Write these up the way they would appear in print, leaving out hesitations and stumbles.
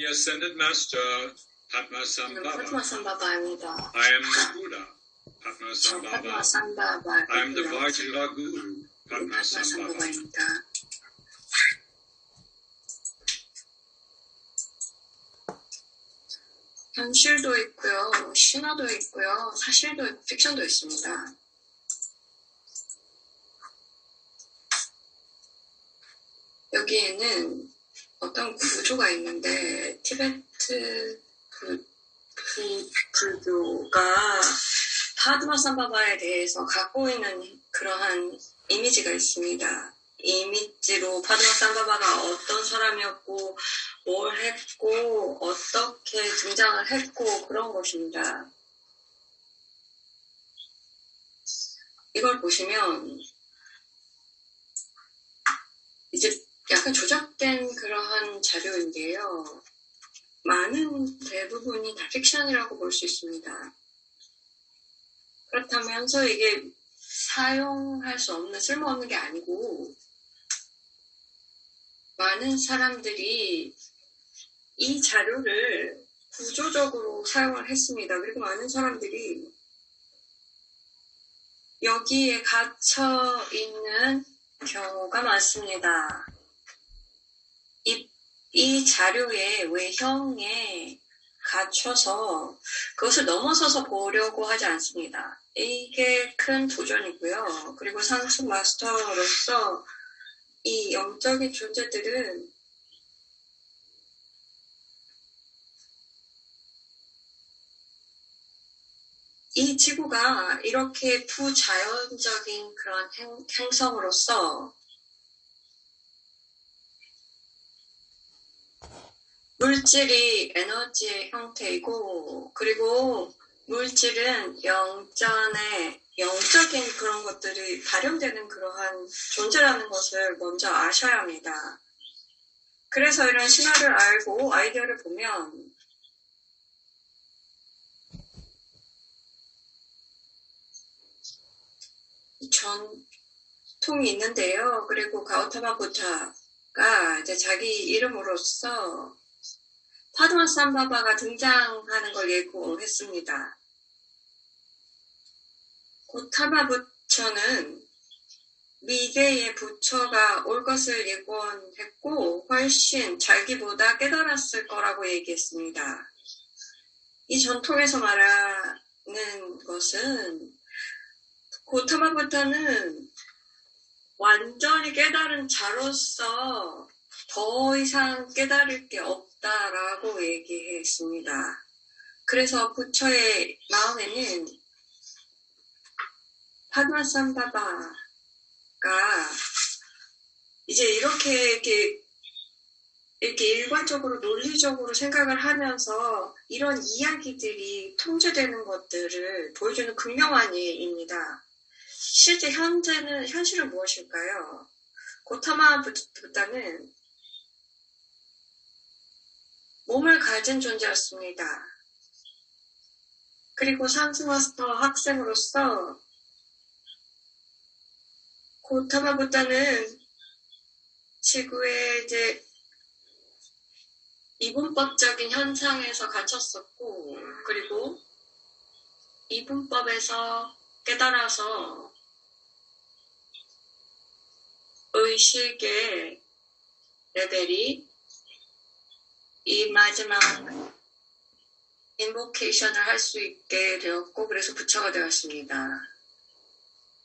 The Ascended Master, Padmasambhava. 파드마삼바바입니다. I am the Buddha, 저 Padmasambhava. I am the 파드마삼바바이고요. Vajraguru, Padmasambhava. 파드마삼바바입니다. 현실도 있고요, 신화도 있고요, 사실도 있고, 픽션도 있습니다. 여기에는 어떤 구조가 있는데 티베트 불교가 파드마삼바바에 대해서 갖고 있는 그러한 이미지가 있습니다. 이미지로 파드마삼바바가 어떤 사람이었고 뭘 했고 어떻게 등장을 했고 그런 것입니다. 이걸 보시면 이제 약간 조작된 그러한 자료인데요. 많은 대부분이 다 픽션이라고 볼 수 있습니다. 그렇다면서 이게 사용할 수 없는 쓸모없는 게 아니고 많은 사람들이 이 자료를 구조적으로 사용을 했습니다. 그리고 많은 사람들이 여기에 갇혀 있는 경우가 많습니다. 이 자료의 외형에 갇혀서 그것을 넘어서서 보려고 하지 않습니다. 이게 큰 도전이고요. 그리고 상승 마스터로서 이 영적인 존재들은 이 지구가 이렇게 부자연적인 그런 행성으로서 물질이 에너지의 형태이고 그리고 물질은 영적인 그런 것들이 발현되는 그러한 존재라는 것을 먼저 아셔야 합니다. 그래서 이런 신화를 알고 아이디어를 보면 전통이 있는데요. 그리고 가우타마 부타가 이제 자기 이름으로써 파드마삼바바가 등장하는 걸 예고했습니다. 고타마 부처는 미래의 부처가 올 것을 예고했고 훨씬 자기보다 깨달았을 거라고 얘기했습니다. 이 전통에서 말하는 것은 고타마 부타는 완전히 깨달은 자로서 더 이상 깨달을 게 없다라고 얘기했습니다. 그래서 부처의 마음에는 파드마삼바바가 이제 이렇게 일관적으로 논리적으로 생각을 하면서 이런 이야기들이 통제되는 것들을 보여주는 극명한 예입니다. 실제 현실은 무엇일까요? 고타마 부타는 몸을 가진 존재였습니다. 그리고 상승마스터 학생으로서 고타마 부타는 지구의 이제 이분법적인 현상에서 갇혔었고, 그리고 이분법에서 깨달아서 의식의 레벨이 이 마지막 인보케이션을 할 수 있게 되었고, 그래서 부처가 되었습니다.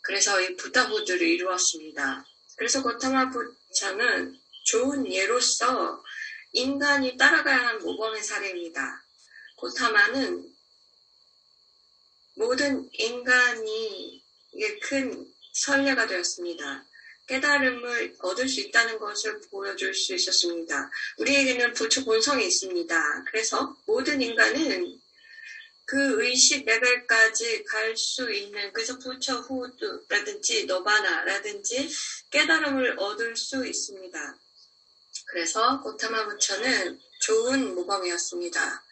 그래서 이 부다부드를 이루었습니다. 그래서 고타마 부처는 좋은 예로서 인간이 따라가야 하는 모범의 사례입니다. 고타마는 모든 인간이 큰 선례가 되었습니다. 깨달음을 얻을 수 있다는 것을 보여줄 수 있었습니다. 우리에게는 부처 본성이 있습니다. 그래서 모든 인간은 그 의식 레벨까지 갈 수 있는, 그래서 부처 후두라든지 너바나라든지 깨달음을 얻을 수 있습니다. 그래서 고타마 부처는 좋은 모범이었습니다.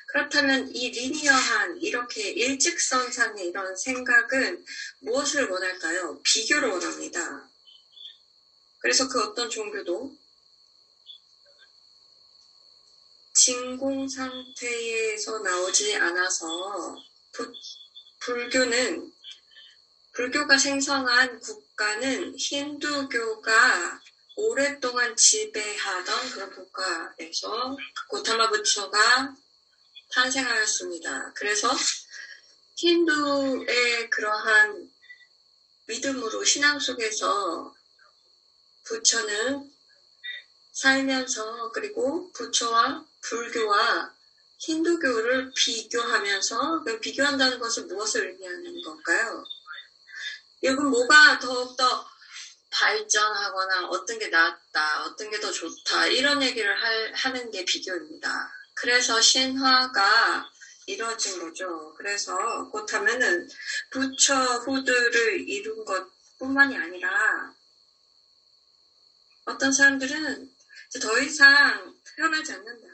그렇다면 이 리니어한 이렇게 일직선상의 이런 생각은 무엇을 원할까요? 비교를 원합니다. 그래서 그 어떤 종교도 진공 상태에서 나오지 않아서 불교가 생성한 국가는 힌두교가 오랫동안 지배하던 그런 국가에서 고타마 부처가 탄생하였습니다. 그래서 힌두의 그러한 믿음으로 신앙 속에서 부처는 살면서 그리고 부처와 불교와 힌두교를 비교하면서 비교한다는 것은 무엇을 의미하는 걸까요? 이건 뭐가 더욱더 발전하거나 어떤 게 낫다, 어떤 게 더 좋다 이런 얘기를 하는 게 비교입니다. 그래서 신화가 이루어진 거죠. 그래서 고타마는 부처 후들을 이룬 것뿐만이 아니라 어떤 사람들은 이제 더 이상 태어나지 않는다.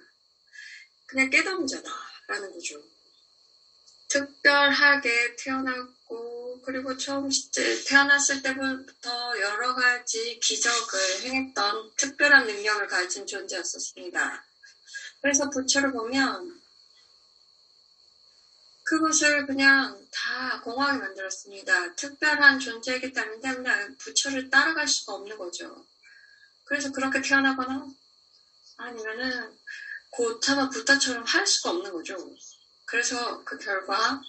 그냥 깨달은 자다라는 거죠. 특별하게 태어났고 그리고 처음 태어났을 때부터 여러 가지 기적을 행했던 특별한 능력을 가진 존재였었습니다. 그래서 부처를 보면 그것을 그냥 다 공허하게 만들었습니다. 특별한 존재이기 때문에 부처를 따라갈 수가 없는 거죠. 그래서 그렇게 태어나거나 아니면은 고타마 부타처럼 할 수가 없는 거죠. 그래서 그 결과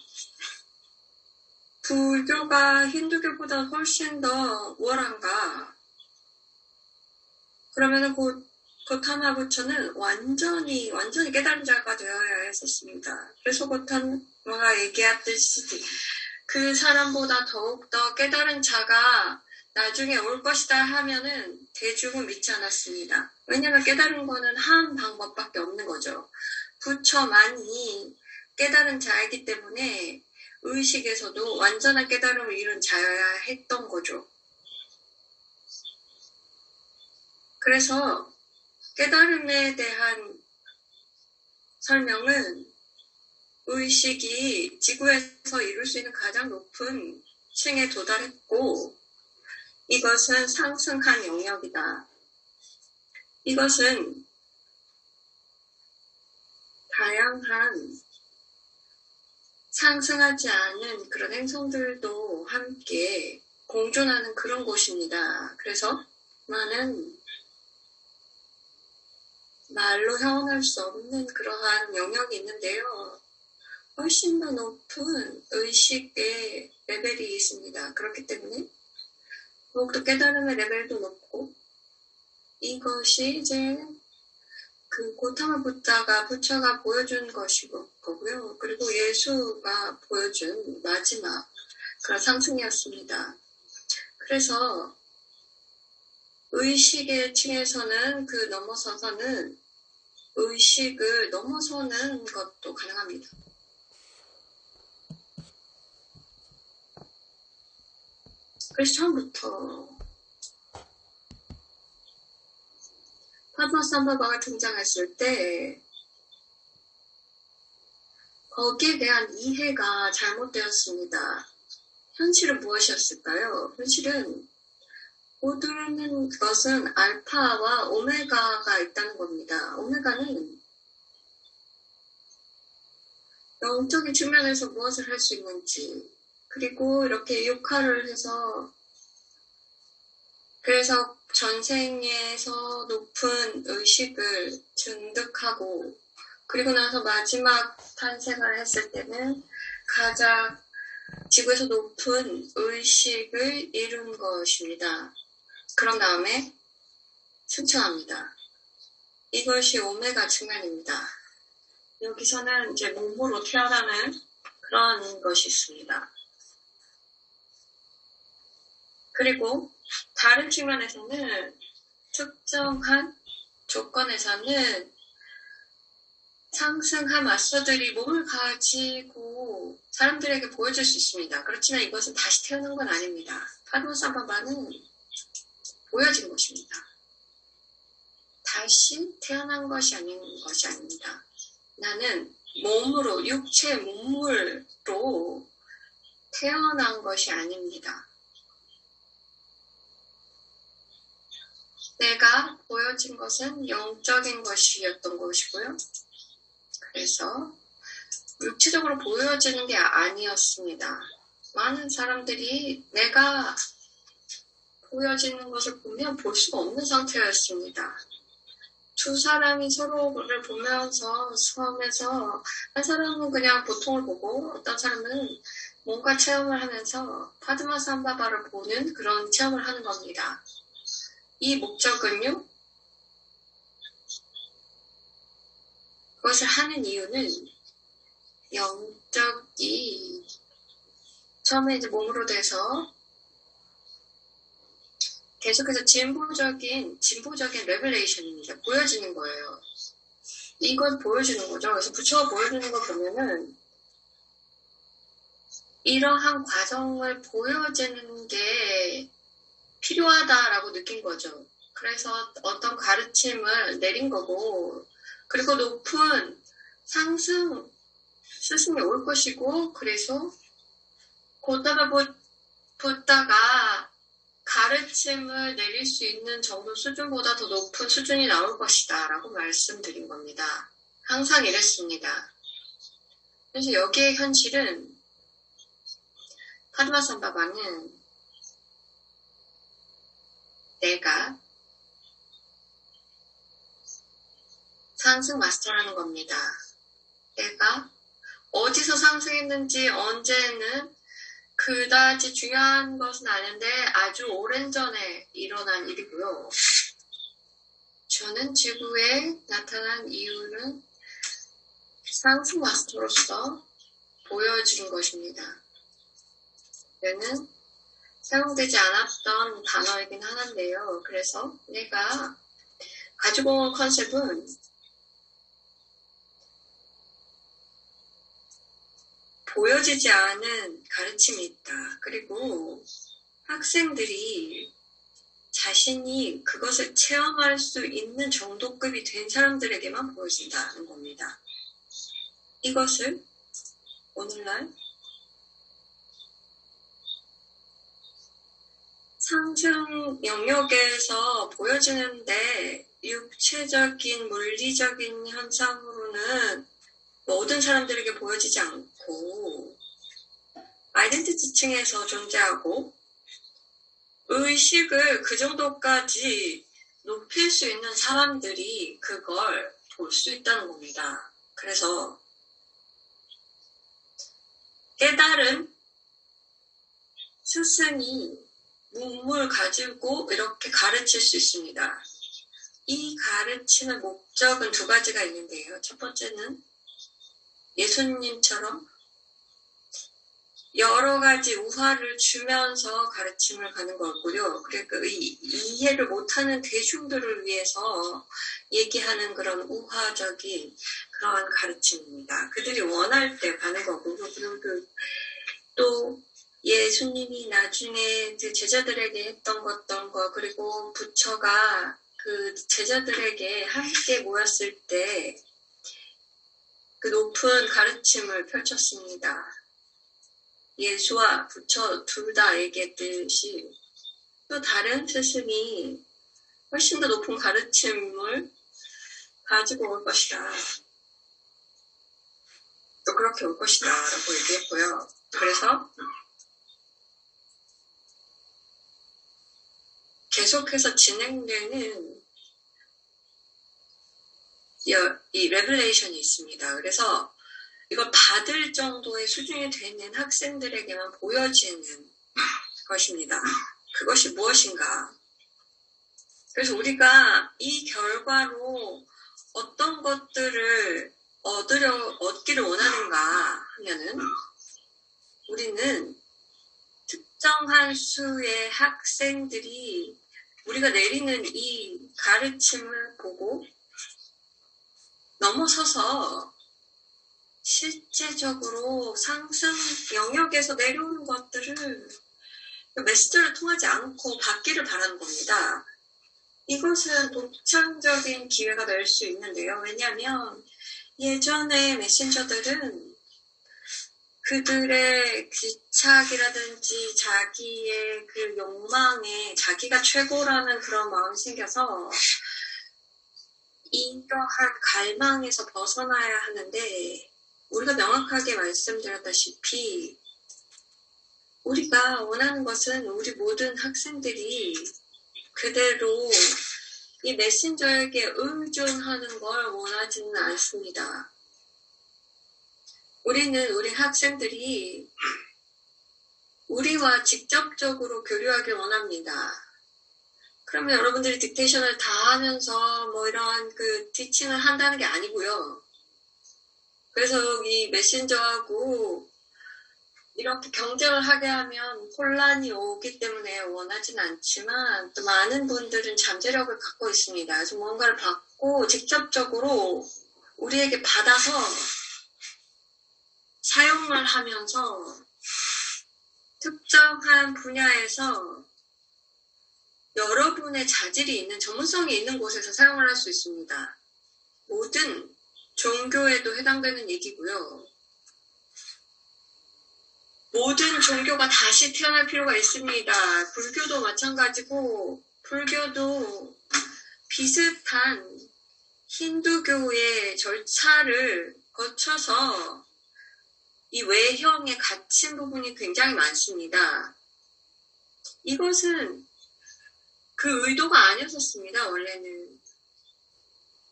불교가 힌두교보다 훨씬 더 우월한가? 그러면은 고타마 부처는 완전히 깨달은 자가 되어야 했었습니다. 그래서 고타마가 얘기했듯이 그 사람보다 더욱더 깨달은 자가 나중에 올 것이다 하면은 대중은 믿지 않았습니다. 왜냐하면 깨달은 거는 한 방법밖에 없는 거죠. 부처만이 깨달은 자이기 때문에 의식에서도 완전한 깨달음을 이룬 자여야 했던 거죠. 그래서 깨달음에 대한 설명은 의식이 지구에서 이룰 수 있는 가장 높은 층에 도달했고 이것은 상승한 영역이다. 이것은 다양한 상승하지 않은 그런 행성들도 함께 공존하는 그런 곳입니다. 그래서 많은 말로 표현할 수 없는 그러한 영역이 있는데요. 훨씬 더 높은 의식의 레벨이 있습니다. 그렇기 때문에 더욱더 깨달음의 레벨도 높고 이것이 이제 그 고타마 부처가 보여준 것이고요. 그리고 예수가 보여준 마지막 그런 상승이었습니다. 그래서 의식의 층에서는 그 넘어서서는 의식을 넘어서는 것도 가능합니다. 그래서 처음부터 파드마삼바바가 등장했을 때 거기에 대한 이해가 잘못되었습니다. 현실은 무엇이었을까요? 현실은 모두는 것은 알파와 오메가가 있다는 겁니다. 오메가는 영적인 측면에서 무엇을 할 수 있는지 그리고 이렇게 육화를 해서 그래서 전생에서 높은 의식을 증득하고 그리고 나서 마지막 탄생을 했을 때는 가장 지구에서 높은 의식을 이룬 것입니다. 그런 다음에 승천합니다. 이것이 오메가 측면입니다. 여기서는 이제 몸으로 태어나는 그런 것이 있습니다. 그리고 다른 측면에서는 특정한 조건에서는 상승한 마스터들이 몸을 가지고 사람들에게 보여줄 수 있습니다. 그렇지만 이것은 다시 태어난 건 아닙니다. 파드마삼바바는 보여진 것입니다. 다시 태어난 것이 아닙니다. 나는 몸으로, 육체 몸물로 태어난 것이 아닙니다. 내가 보여진 것은 영적인 것이었던 것이고요. 그래서 육체적으로 보여지는 게 아니었습니다. 많은 사람들이 내가 보여지는 것을 보면 볼 수가 없는 상태였습니다. 두 사람이 서로를 보면서 수험해서 한 사람은 그냥 보통을 보고 어떤 사람은 뭔가 체험을 하면서 파드마삼바바를 보는 그런 체험을 하는 겁니다. 이 목적은요, 그것을 하는 이유는 영적이 처음에 이제 몸으로 돼서 계속해서 진보적인 레벨레이션입니다. 보여지는 거예요. 이건 보여주는 거죠. 그래서 부처가 보여주는 거 보면은 이러한 과정을 보여주는 게 필요하다라고 느낀 거죠. 그래서 어떤 가르침을 내린 거고, 그리고 높은 상승 스승이 올 것이고, 그래서 곧다가 보다가 가르침을 내릴 수 있는 정도 수준보다 더 높은 수준이 나올 것이다 라고 말씀드린 겁니다. 항상 이랬습니다. 그래서 여기의 현실은 파드마삼바바는 내가 상승 마스터라는 겁니다. 내가 어디서 상승했는지 언제는 그다지 중요한 것은 아닌데 아주 오랜 전에 일어난 일이고요. 저는 지구에 나타난 이유는 상승 마스터로서 보여준 것입니다. 얘는 사용되지 않았던 단어이긴 하는데요. 그래서 내가 가지고 온 컨셉은 보여지지 않은 가르침이 있다. 그리고 학생들이 자신이 그것을 체험할 수 있는 정도급이 된 사람들에게만 보여진다는 겁니다. 이것을 오늘날 상승 영역에서 보여지는데 육체적인 물리적인 현상으로는 모든 사람들에게 보여지지 않고 아이덴티티 층에서 존재하고 의식을 그 정도까지 높일 수 있는 사람들이 그걸 볼 수 있다는 겁니다. 그래서 깨달은 스승이 문물 가지고 이렇게 가르칠 수 있습니다. 이 가르치는 목적은 두 가지가 있는데요. 첫 번째는 예수님처럼 여러 가지 우화를 주면서 가르침을 가는 거고요. 그러니까 이해를 못하는 대중들을 위해서 얘기하는 그런 우화적인 그러한 가르침입니다. 그들이 원할 때 가는 거고, 그리고 또 예수님이 나중에 제자들에게 했던 것, 그리고 부처가 그 제자들에게 함께 모였을 때 그 높은 가르침을 펼쳤습니다. 예수와 부처 둘 다 얘기했듯이 또 다른 스승이 훨씬 더 높은 가르침을 가지고 올 것이다. 또 그렇게 올 것이다 라고 얘기했고요. 그래서 계속해서 진행되는 이 레벨레이션이 있습니다. 그래서 이걸 받을 정도의 수준이 되는 학생들에게만 보여지는 것입니다. 그것이 무엇인가? 그래서 우리가 이 결과로 어떤 것들을 얻기를 원하는가 하면은 우리는 특정한 수의 학생들이 우리가 내리는 이 가르침을 보고 넘어서서 실제적으로 상승 영역에서 내려오는 것들을 메시지를 통하지 않고 받기를 바라는 겁니다. 이것은 독창적인 기회가 될 수 있는데요. 왜냐하면 예전에 메신저들은 그들의 귀착이라든지 자기의 그 욕망에 자기가 최고라는 그런 마음이 생겨서 이러한 갈망에서 벗어나야 하는데 우리가 명확하게 말씀드렸다시피 우리가 원하는 것은 우리 모든 학생들이 그대로 이 메신저에게 의존하는 걸 원하지는 않습니다. 우리는 우리 학생들이 우리와 직접적으로 교류하길 원합니다. 그러면 여러분들이 딕테이션을 다 하면서 뭐 이러한 그 티칭을 한다는 게 아니고요. 그래서 이 메신저하고 이렇게 경쟁을 하게 하면 혼란이 오기 때문에 원하진 않지만 또 많은 분들은 잠재력을 갖고 있습니다. 그래서 뭔가를 받고 직접적으로 우리에게 받아서 사용을 하면서 특정한 분야에서 여러분의 자질이 있는 전문성이 있는 곳에서 사용을 할 수 있습니다. 모든 종교에도 해당되는 얘기고요. 모든 종교가 다시 태어날 필요가 있습니다. 불교도 마찬가지고 불교도 비슷한 힌두교의 절차를 거쳐서 이 외형에 갇힌 부분이 굉장히 많습니다. 이것은 그 의도가 아니었었습니다. 원래는.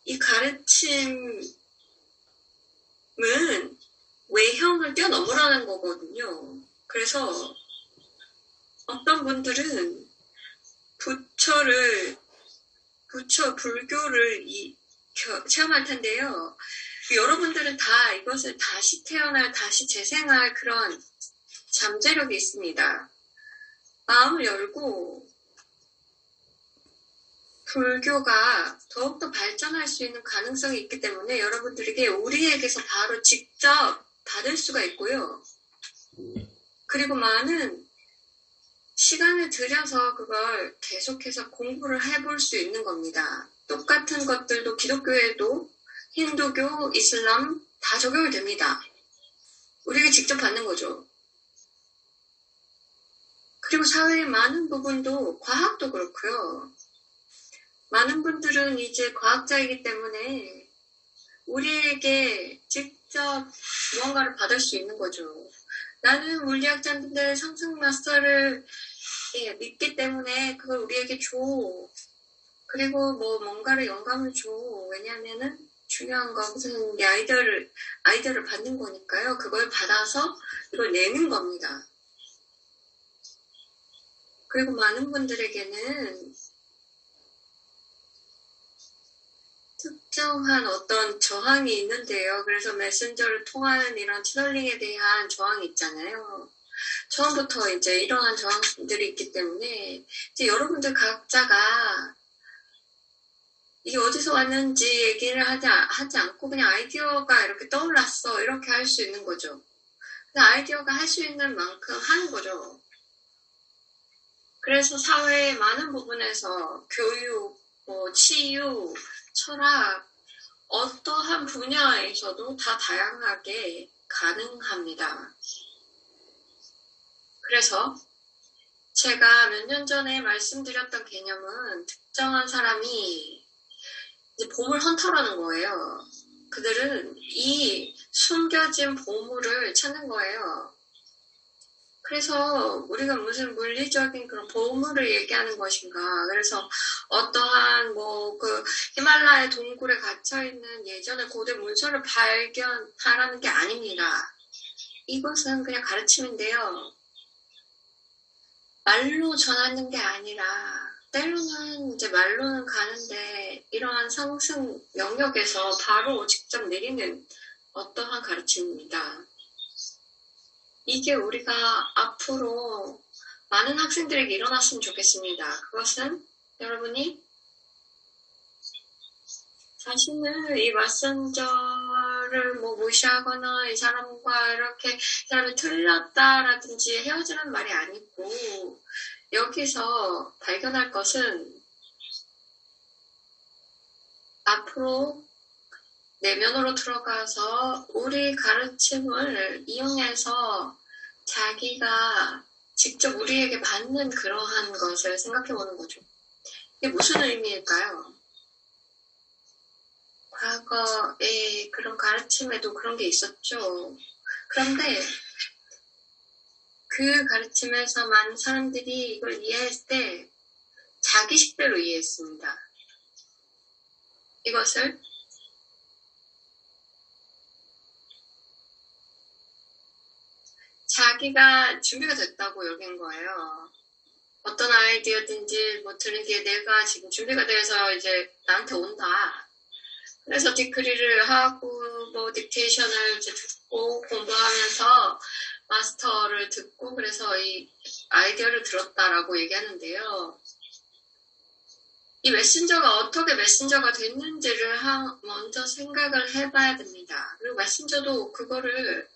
이 가르침은 외형을 뛰어넘으라는 거거든요. 그래서 어떤 분들은 불교를 체험할 텐데요. 여러분들은 다 이것을 다시 태어날, 다시 재생할 그런 잠재력이 있습니다. 마음을 열고 불교가 더욱더 발전할 수 있는 가능성이 있기 때문에 여러분들에게 우리에게서 바로 직접 받을 수가 있고요. 그리고 많은 시간을 들여서 그걸 계속해서 공부를 해볼 수 있는 겁니다. 똑같은 것들도 기독교에도 힌두교, 이슬람 다 적용이 됩니다. 우리에게 직접 받는 거죠. 그리고 사회의 많은 부분도 과학도 그렇고요. 많은 분들은 이제 과학자이기 때문에 우리에게 직접 무언가를 받을 수 있는 거죠. 나는 물리학자인데 상승 마스터를 믿기 때문에 그걸 우리에게 줘. 그리고 뭐 뭔가를 영감을 줘. 왜냐하면은 중요한 건 무슨 아이디어를 받는 거니까요. 그걸 받아서 이걸 내는 겁니다. 그리고 많은 분들에게는 특정한 어떤 저항이 있는데요. 그래서 메신저를 통하는 이런 채널링에 대한 저항이 있잖아요. 처음부터 이제 이러한 저항들이 있기 때문에 이제 여러분들 각자가 이게 어디서 왔는지 얘기를 하지 않고 그냥 아이디어가 이렇게 떠올랐어. 이렇게 할 수 있는 거죠. 아이디어가 할 수 있는 만큼 하는 거죠. 그래서 사회의 많은 부분에서 교육, 치유, 철학, 어떠한 분야에서도 다 다양하게 가능합니다. 그래서 제가 몇 년 전에 말씀드렸던 개념은 특정한 사람이 이제 보물 헌터라는 거예요. 그들은 이 숨겨진 보물을 찾는 거예요. 그래서 우리가 무슨 물리적인 그런 보물을 얘기하는 것인가. 그래서 어떠한 그 히말라야 동굴에 갇혀있는 예전의 고대 문서를 발견하라는 게 아닙니다. 이것은 그냥 가르침인데요. 말로 전하는 게 아니라 때로는 이제 말로는 가는데 이러한 상승 영역에서 바로 직접 내리는 어떠한 가르침입니다. 이게 우리가 앞으로 많은 학생들에게 일어났으면 좋겠습니다. 그것은 여러분이 자신을 이 메신저를 무시하거나 이 사람과 이렇게 이 사람이 틀렸다라든지 헤어지는 말이 아니고 여기서 발견할 것은 앞으로 내면으로 들어가서 우리 가르침을 이용해서 자기가 직접 우리에게 받는 그러한 것을 생각해 보는 거죠. 이게 무슨 의미일까요? 과거의 그런 가르침에도 그런 게 있었죠. 그런데 그 가르침에서 많은 사람들이 이걸 이해할 때 자기식대로 이해했습니다. 이것을 자기가 준비가 됐다고 여긴 거예요. 어떤 아이디어든지 뭐 들은 게 내가 지금 준비가 돼서 이제 나한테 온다. 그래서 디크리를 하고 뭐 딕테이션을 이제 듣고 공부하면서 마스터를 듣고 그래서 이 아이디어를 들었다라고 얘기하는데요. 이 메신저가 어떻게 메신저가 됐는지를 먼저 생각을 해봐야 됩니다. 그리고 메신저도 그거를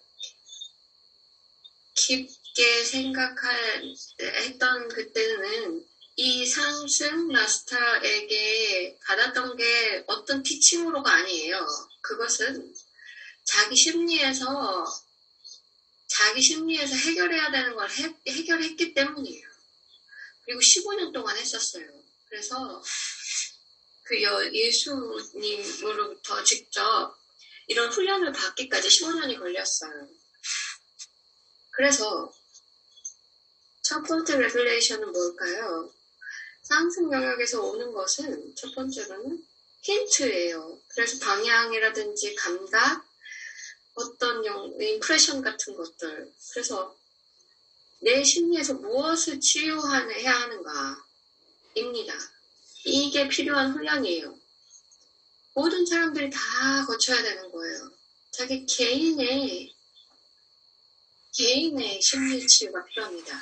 깊게 생각했던 그때는 이 상승 마스터에게 받았던 게 어떤 티칭으로가 아니에요. 그것은 자기 심리에서 해결해야 되는 걸 해결했기 때문이에요. 그리고 15년 동안 했었어요. 그래서 그 예수님으로부터 직접 이런 훈련을 받기까지 15년이 걸렸어요. 그래서 첫 번째 레벨레이션은 뭘까요? 상승 영역에서 오는 것은 첫 번째로는 힌트예요. 그래서 방향이라든지 감각, 어떤 임프레션 같은 것들. 그래서 내 심리에서 무엇을 치유해야 하는가 입니다. 이게 필요한 훈련이에요. 모든 사람들이 다 거쳐야 되는 거예요. 자기 개인의 심리 치유가 필요합니다.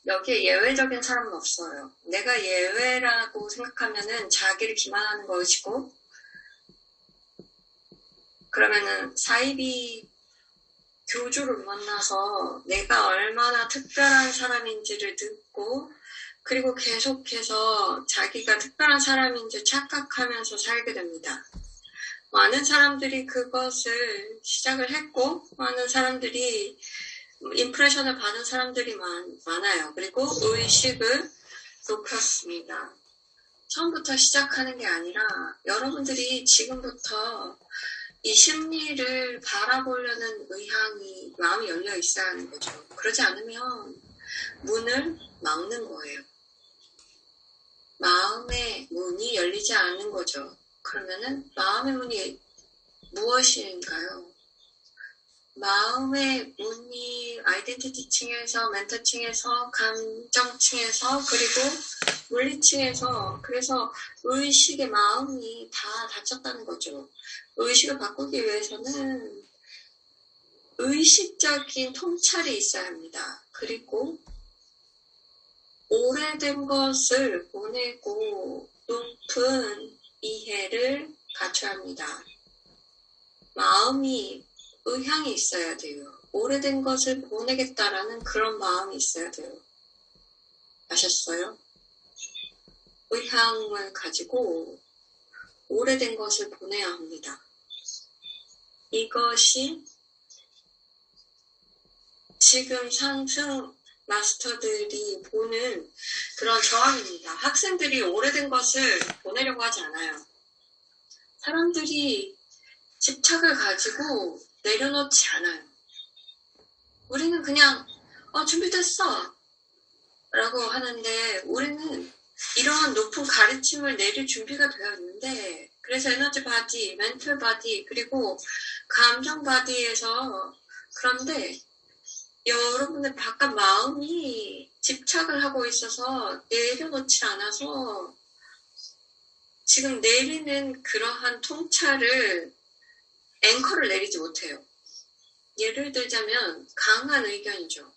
여기에 예외적인 사람은 없어요. 내가 예외라고 생각하면은 자기를 기만하는 것이고, 그러면은 사이비 교주를 만나서 내가 얼마나 특별한 사람인지를 듣고, 그리고 계속해서 자기가 특별한 사람인 줄 착각하면서 살게 됩니다. 많은 사람들이 그것을 시작을 했고, 많은 사람들이 임프레션을 받은 사람들이 많아요. 그리고 의식을 높였습니다. 처음부터 시작하는 게 아니라 여러분들이 지금부터 이 심리를 바라보려는 마음이 열려 있어야 하는 거죠. 그러지 않으면 문을 막는 거예요. 마음의 문이 열리지 않는 거죠. 그러면은 마음의 문이 무엇인가요? 마음의 문이 아이덴티티 층에서, 멘탈 층에서, 감정 층에서, 그리고 물리층에서, 그래서 의식의 마음이 다 닫혔다는 거죠. 의식을 바꾸기 위해서는 의식적인 통찰이 있어야 합니다. 그리고 오래된 것을 보내고 높은 이해를 갖춰야 합니다. 마음이 의향이 있어야 돼요. 오래된 것을 보내겠다라는 그런 마음이 있어야 돼요. 아셨어요? 의향을 가지고 오래된 것을 보내야 합니다. 이것이 지금 상승 마스터들이 보는 그런 저항입니다. 학생들이 오래된 것을 보내려고 하지 않아요. 사람들이 집착을 가지고 내려놓지 않아요. 우리는 그냥 준비됐어 라고 하는데 우리는 이러한 높은 가르침을 내릴 준비가 되어 있는데 그래서 에너지 바디, 멘탈 바디, 그리고 감정 바디에서 그런데 여러분의 바깥 마음이 집착을 하고 있어서 내려놓지 않아서 지금 내리는 그러한 통찰을 앵커를 내리지 못해요. 예를 들자면 강한 의견이죠.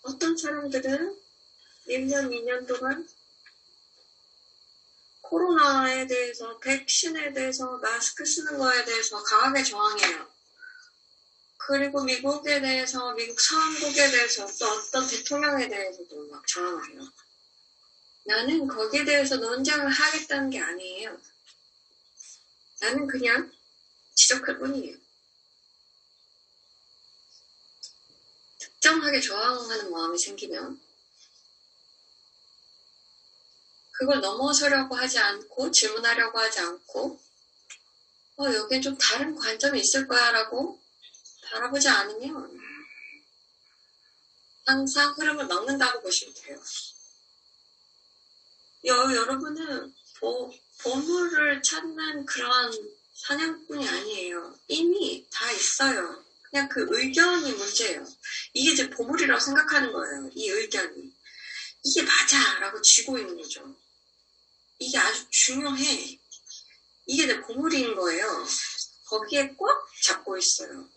어떤 사람들은 1년, 2년 동안 코로나에 대해서, 백신에 대해서, 마스크 쓰는 거에 대해서 강하게 저항해요. 그리고 미국에 대해서, 미국 상원국에 대해서, 또 어떤 대통령에 대해서도 막 저항을 해요. 나는 거기에 대해서 논쟁을 하겠다는 게 아니에요. 나는 그냥 지적할 뿐이에요. 특정하게 저항하는 마음이 생기면 그걸 넘어서려고 하지 않고 질문하려고 하지 않고 여기에 좀 다른 관점이 있을 거야 라고 바라보지 않으면 항상 흐름을 막는다고 보시면 돼요. 여러분은 보물을 찾는 그런 사냥꾼이 아니에요. 이미 다 있어요. 그냥 그 의견이 문제예요. 이게 이제 보물이라고 생각하는 거예요. 이 의견이. 이게 맞아! 라고 쥐고 있는 거죠. 이게 아주 중요해. 이게 내 보물인 거예요. 거기에 꽉 잡고 있어요.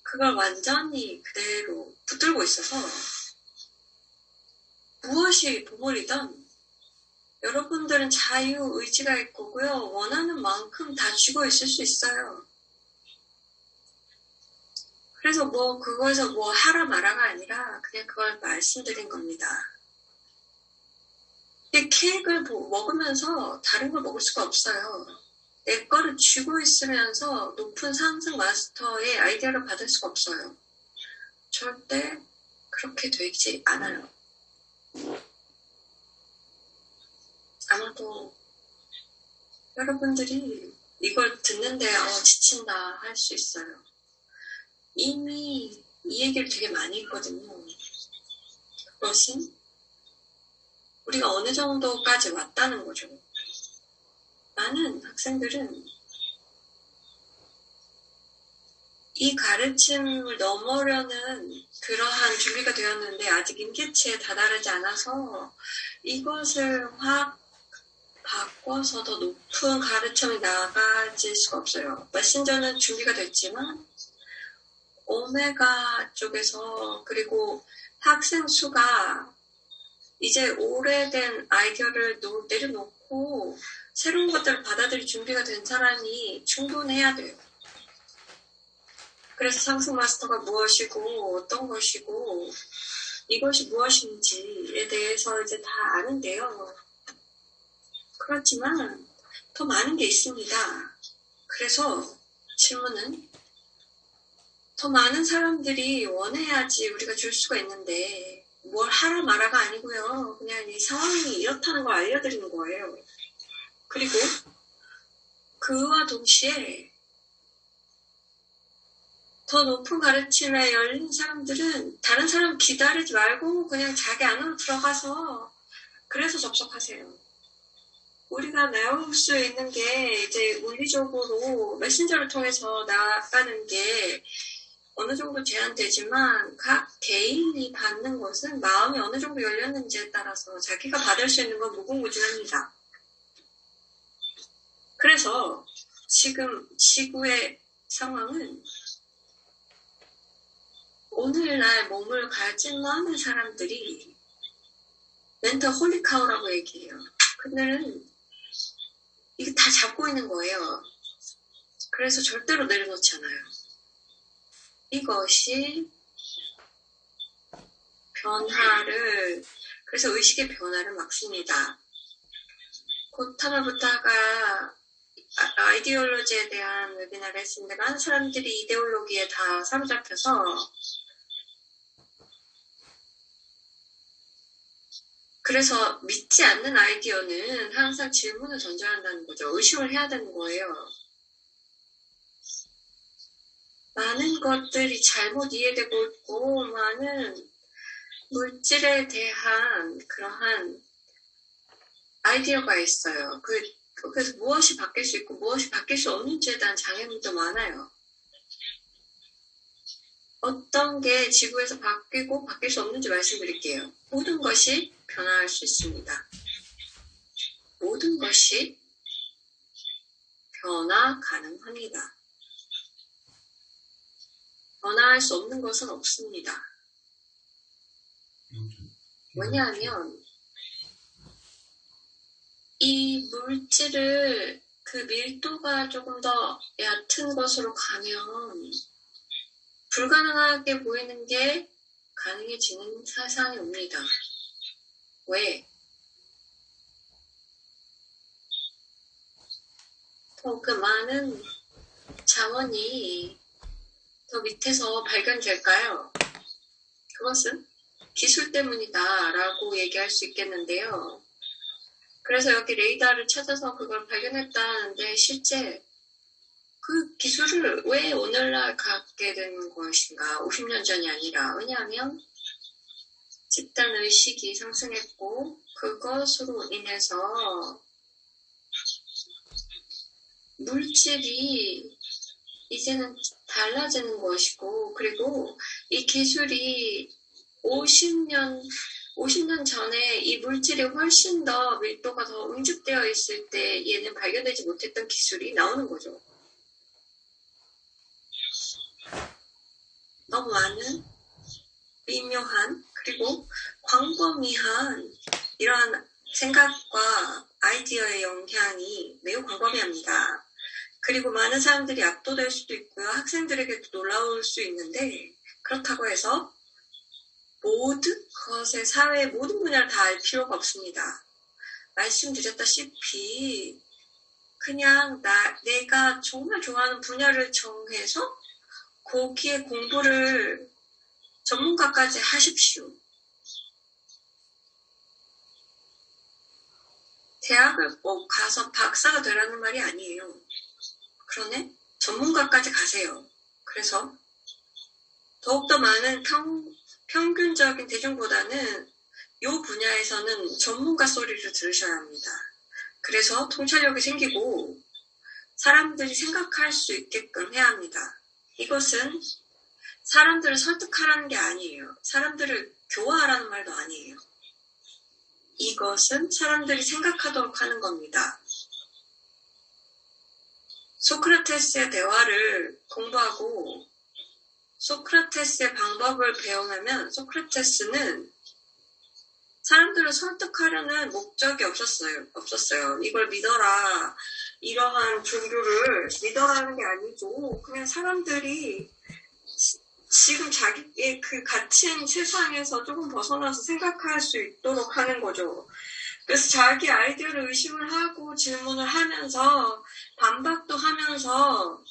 그걸 완전히 그대로 붙들고 있어서 무엇이 보물이든 여러분들은 자유의지가 있고요. 원하는 만큼 다 쥐고 있을 수 있어요. 그래서 그거에서 하라 마라가 아니라 그냥 그걸 말씀드린 겁니다. 이 케이크를 먹으면서 다른 걸 먹을 수가 없어요. 내 거를 쥐고 있으면서 높은 상승 마스터의 아이디어를 받을 수가 없어요. 절대 그렇게 되지 않아요. 아마도 여러분들이 이걸 듣는데 지친다 할 수 있어요. 이미 이 얘기를 되게 많이 했거든요. 그것은 우리가 어느 정도까지 왔다는 거죠. 많은 학생들은 이 가르침을 넘으려는 그러한 준비가 되었는데 아직 임계치에 다다르지 않아서 이것을 확 바꿔서 더 높은 가르침이 나가질 수가 없어요. 메신저는 준비가 됐지만 오메가 쪽에서 그리고 학생 수가 이제 오래된 아이디어를 내려놓고 새로운 것들을 받아들일 준비가 된 사람이 충분해야 돼요. 그래서 상승 마스터가 무엇이고 어떤 것이고 이것이 무엇인지에 대해서 이제 다 아는데요. 그렇지만 더 많은 게 있습니다. 그래서 질문은 더 많은 사람들이 원해야지 우리가 줄 수가 있는데 뭘 하라 마라가 아니고요. 그냥 이 상황이 이렇다는 걸 알려드리는 거예요. 그리고 그와 동시에 더 높은 가르침에 열린 사람들은 다른 사람 기다리지 말고 그냥 자기 안으로 들어가서 그래서 접속하세요. 우리가 나올 수 있는 게 이제 물리적으로 메신저를 통해서 나가는 게 어느 정도 제한되지만 각 개인이 받는 것은 마음이 어느 정도 열렸는지에 따라서 자기가 받을 수 있는 건 무궁무진합니다. 그래서 지금 지구의 상황은 오늘날 몸을 가진 많은 사람들이 멘탈 홀리카우라고 얘기해요. 그들은 이게 다 잡고 있는 거예요. 그래서 절대로 내려놓지 않아요. 이것이 그래서 의식의 변화를 막습니다. 고타마 부타가 아이디올로지에 대한 웨비나를 했습니다. 많은 사람들이 이데올로기에 다 사로잡혀서 그래서 믿지 않는 아이디어는 항상 질문을 던져야 한다는 거죠. 의심을 해야 되는 거예요. 많은 것들이 잘못 이해되고 있고 많은 물질에 대한 그러한 아이디어가 있어요. 그래서 무엇이 바뀔 수 있고 무엇이 바뀔 수 없는지에 대한 장애물도 많아요. 어떤 게 지구에서 바뀌고 바뀔 수 없는지 말씀드릴게요. 모든 것이 변화할 수 있습니다. 모든 것이 변화 가능합니다. 변화할 수 없는 것은 없습니다. 왜냐하면 이 물질을 그 밀도가 조금 더 얕은 것으로 가면 불가능하게 보이는 게 가능해지는 세상이 옵니다. 왜? 더 그 많은 자원이 더 밑에서 발견될까요? 그것은 기술 때문이다 라고 얘기할 수 있겠는데요. 그래서 여기 레이더를 찾아서 그걸 발견했다는데 실제 그 기술을 왜 오늘날 갖게 된 것인가? 50년 전이 아니라. 왜냐하면 집단 의식이 상승했고 그것으로 인해서 물질이 이제는 달라지는 것이고, 그리고 이 기술이 50년 전에 이 물질이 훨씬 더 밀도가 더 응축되어 있을 때 얘는 발견되지 못했던 기술이 나오는 거죠. 너무 많은 미묘한 그리고 광범위한 이러한 생각과 아이디어의 영향이 매우 광범위합니다. 그리고 많은 사람들이 압도될 수도 있고요. 학생들에게도 놀라울 수 있는데 그렇다고 해서 모든 것의 사회의 모든 분야를 다 알 필요가 없습니다. 말씀드렸다시피 그냥 내가 정말 좋아하는 분야를 정해서 거기에 공부를 전문가까지 하십시오. 대학을 꼭 가서 박사가 되라는 말이 아니에요. 그러네? 전문가까지 가세요. 그래서 더욱더 많은 평균적인 대중보다는 이 분야에서는 전문가 소리를 들으셔야 합니다. 그래서 통찰력이 생기고 사람들이 생각할 수 있게끔 해야 합니다. 이것은 사람들을 설득하라는 게 아니에요. 사람들을 교화하라는 말도 아니에요. 이것은 사람들이 생각하도록 하는 겁니다. 소크라테스의 대화를 공부하고 소크라테스의 방법을 배우면 소크라테스는 사람들을 설득하려는 목적이 없었어요. 이걸 믿어라. 이러한 종교를 믿어라는 게 아니고 그냥 사람들이 지금 자기의 그 갇힌 세상에서 조금 벗어나서 생각할 수 있도록 하는 거죠. 그래서 자기 아이디어를 의심을 하고 질문을 하면서 반박도 하면서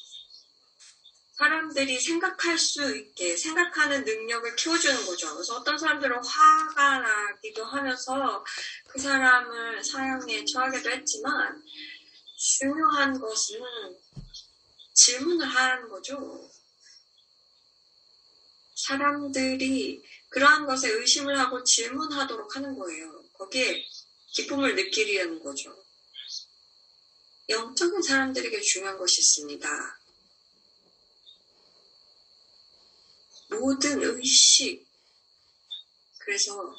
사람들이 생각할 수 있게 생각하는 능력을 키워주는 거죠. 그래서 어떤 사람들은 화가 나기도 하면서 그 사람을 사형에 처하기도 했지만 중요한 것은 질문을 하라는 거죠. 사람들이 그러한 것에 의심을 하고 질문하도록 하는 거예요. 거기에 기쁨을 느끼려는 거죠. 영적인 사람들에게 중요한 것이 있습니다. 모든 의식, 그래서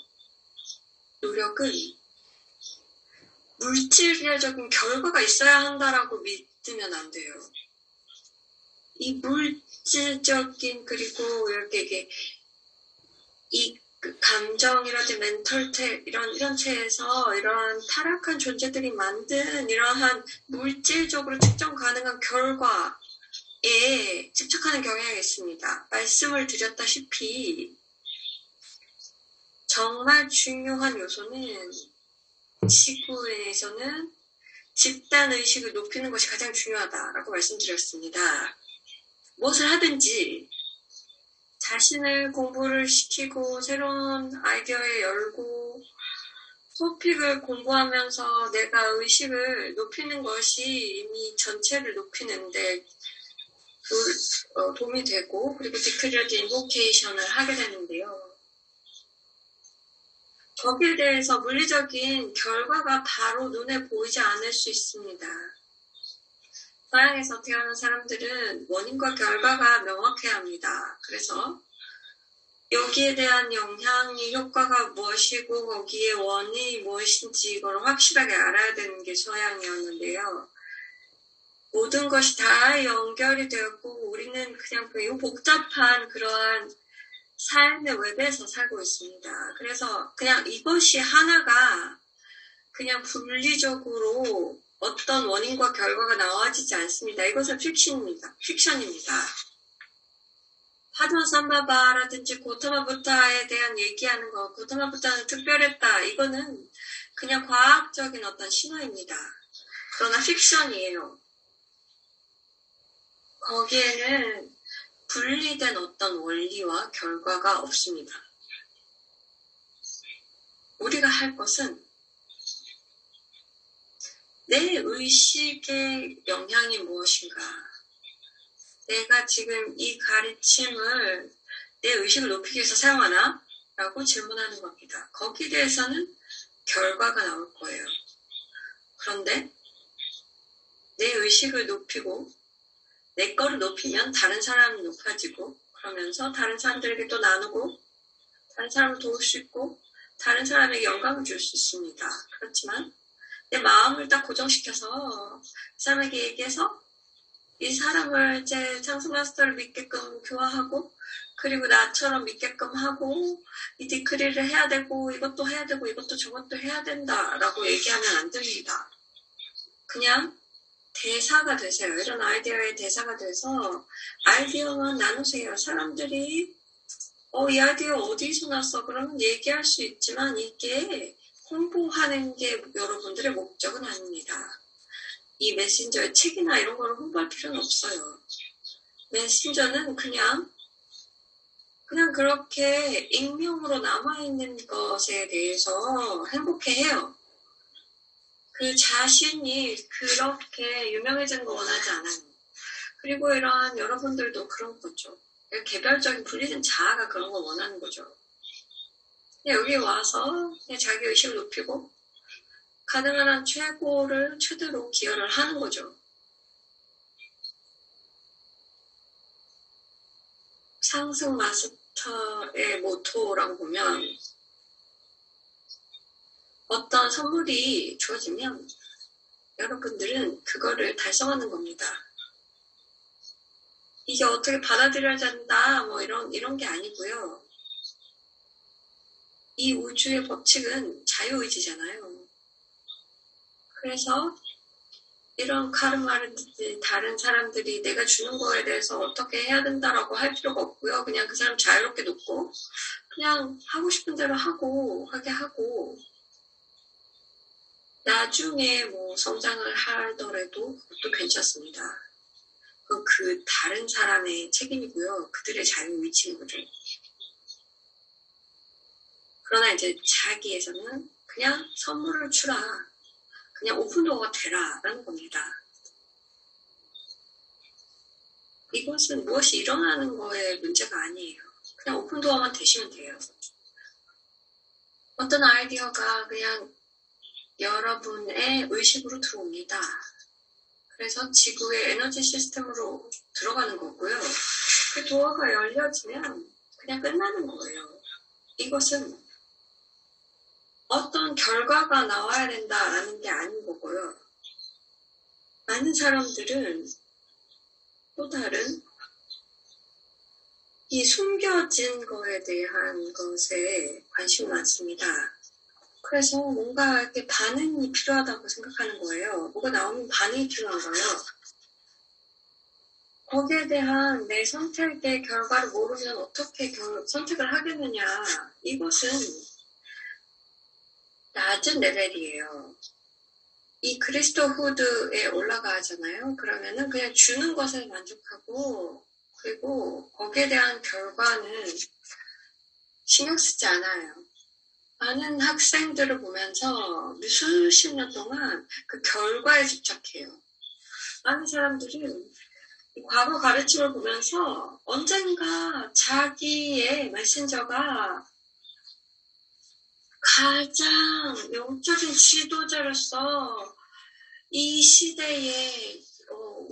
노력은 물질적인 결과가 있어야 한다라고 믿으면 안 돼요. 이 물질적인 그리고 이렇게 이 감정이라든지 멘털 이런 체에서 이러한 타락한 존재들이 만든 이러한 물질적으로 측정 가능한 결과에 집착하는 경향이 있습니다. 말씀을 드렸다시피 정말 중요한 요소는 지구에서는 집단의식을 높이는 것이 가장 중요하다라고 말씀드렸습니다. 무엇을 하든지 자신을 공부를 시키고 새로운 아이디어에 열고 토픽을 공부하면서 내가 의식을 높이는 것이 이미 전체를 높이는데 도움이 되고 그리고 디크리어드 인보케이션을 하게 되는데요. 거기에 대해서 물리적인 결과가 바로 눈에 보이지 않을 수 있습니다. 서양에서 태어난 사람들은 원인과 결과가 명확해야 합니다. 그래서 여기에 대한 영향이 효과가 무엇이고 거기에 원인이 무엇인지 이걸 확실하게 알아야 되는 게 서양이었는데요. 모든 것이 다 연결이 되었고 우리는 그냥 매우 복잡한 그러한 삶의 웹에서 살고 있습니다. 그래서 그냥 이것이 하나가 그냥 분리적으로 어떤 원인과 결과가 나와지지 않습니다. 이것은 픽션입니다. 파드마 삼바바라든지 고타마 부타에 대한 얘기하는 거, 고타마 부타는 특별했다. 이거는 그냥 과학적인 어떤 신화입니다. 그러나 픽션이에요. 거기에는 분리된 어떤 원리와 결과가 없습니다. 우리가 할 것은 내 의식의 영향이 무엇인가? 내가 지금 이 가르침을 내 의식을 높이기 위해서 사용하나? 라고 질문하는 겁니다. 거기에 대해서는 결과가 나올 거예요. 그런데 내 의식을 높이고 내 거를 높이면 다른 사람이 높아지고 그러면서 다른 사람들에게 또 나누고 다른 사람을 도울 수 있고 다른 사람에게 영감을 줄 수 있습니다. 그렇지만 내 마음을 딱 고정시켜서 이 사람에게 얘기해서 이 사람을 이제 창수 마스터를 믿게끔 교화하고 그리고 나처럼 믿게끔 하고 이 디크리를 해야 되고 이것도 해야 되고 이것도 저것도 해야 된다라고 얘기하면 안 됩니다. 그냥 대사가 되세요. 이런 아이디어의 대사가 돼서 아이디어만 나누세요. 사람들이 이 아이디어 어디서 났어? 그러면 얘기할 수 있지만 이게 홍보하는 게 여러분들의 목적은 아닙니다. 이 메신저의 책이나 이런 거를 홍보할 필요는 없어요. 메신저는 그냥 그렇게 익명으로 남아있는 것에 대해서 행복해해요. 그 자신이 그렇게 유명해지는 거 원하지 않아요. 그리고 이런 여러분들도 그런 거죠. 개별적인 분리된 자아가 그런 거 원하는 거죠. 그냥 여기 와서 그냥 자기 의식을 높이고 가능한 한 최대로 기여를 하는 거죠. 상승 마스터의 모토라고 보면 어떤 선물이 주어지면 여러분들은 그거를 달성하는 겁니다. 이게 어떻게 받아들여야 된다 뭐 이런 게 아니고요. 이 우주의 법칙은 자유의지잖아요. 그래서 이런 카르마를 다른 사람들이 내가 주는 거에 대해서 어떻게 해야 된다라고 할 필요가 없고요. 그냥 그 사람 자유롭게 놓고 그냥 하고 싶은 대로 하게 하고 나중에 뭐 성장을 하더라도 그것도 괜찮습니다. 그 다른 사람의 책임이고요. 그들의 자유의지인 거죠. 그러나 이제 자기에서는 그냥 선물을 주라. 그냥 오픈도어가 되라. 라는 겁니다. 이것은 무엇이 일어나는 거에 문제가 아니에요. 그냥 오픈도어만 되시면 돼요. 어떤 아이디어가 그냥 여러분의 의식으로 들어옵니다. 그래서 지구의 에너지 시스템으로 들어가는 거고요. 그 도어가 열려지면 그냥 끝나는 거예요. 이것은 어떤 결과가 나와야 된다라는 게 아닌 거고요. 많은 사람들은 또 다른 이 숨겨진 거에 대한 것에 관심이 많습니다. 그래서 뭔가 이렇게 반응이 필요하다고 생각하는 거예요. 뭐가 나오면 반응이 필요한 거예요. 거기에 대한 내 선택의 결과를 모르면 어떻게 선택을 하겠느냐. 이것은 낮은 레벨이에요. 이 그리스도후드에 올라가잖아요. 그러면은 그냥 주는 것에 만족하고 그리고 거기에 대한 결과는 신경 쓰지 않아요. 많은 학생들을 보면서 수십 년 동안 그 결과에 집착해요. 많은 사람들은 과거 가르침을 보면서 언젠가 자기의 메신저가 가장 영적인 지도자로서 이 시대의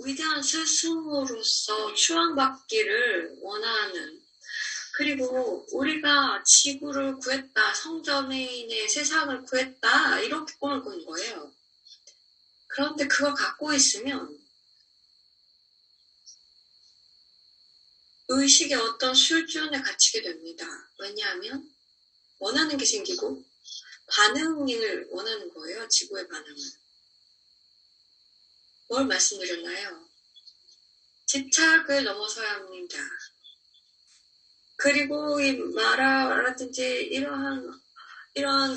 위대한 스승으로서 추앙받기를 원하는 그리고 우리가 지구를 구했다, 성전인의 세상을 구했다 이렇게 꿈을 꾸는 거예요. 그런데 그걸 갖고 있으면 의식의 어떤 수준에 갇히게 됩니다. 왜냐하면 원하는 게 생기고 반응을 원하는 거예요. 지구의 반응을. 뭘 말씀드렸나요? 집착을 넘어서야 합니다. 그리고 이 마라라든지 이러한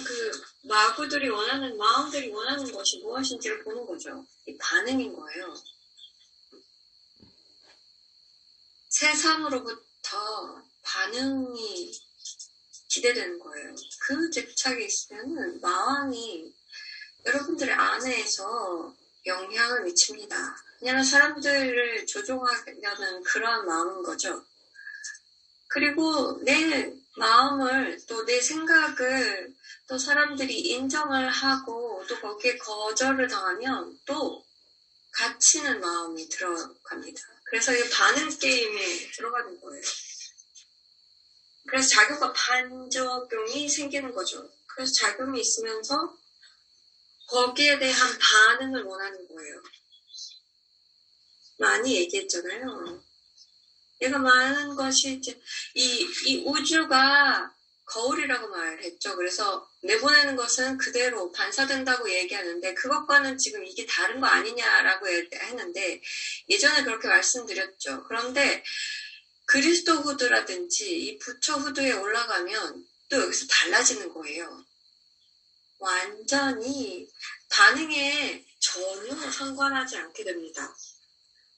그 마구들이 원하는 마음들이 원하는 것이 무엇인지를 보는 거죠. 이 반응인 거예요. 세상으로부터 반응이 기대되는 거예요. 그 집착이 있으면은 마왕이 여러분들의 안에서 영향을 미칩니다. 왜냐하면 사람들을 조종하려는 그러한 마음인 거죠. 그리고 내 마음을 또 내 생각을 또 사람들이 인정을 하고 또 거기에 거절을 당하면 또 갇히는 마음이 들어갑니다. 그래서 이 반응 게임에 들어가는 거예요. 그래서 작용과 반작용이 생기는 거죠. 그래서 작용이 있으면서 거기에 대한 반응을 원하는 거예요. 많이 얘기했잖아요. 내가 말하는 것이 이제 이 우주가 거울이라고 말했죠. 그래서 내보내는 것은 그대로 반사된다고 얘기하는데 그것과는 지금 이게 다른 거 아니냐라고 했는데 예전에 그렇게 말씀드렸죠. 그런데 그리스도 후드라든지 이 부처 후드에 올라가면 또 여기서 달라지는 거예요. 완전히 반응에 전혀 상관하지 않게 됩니다.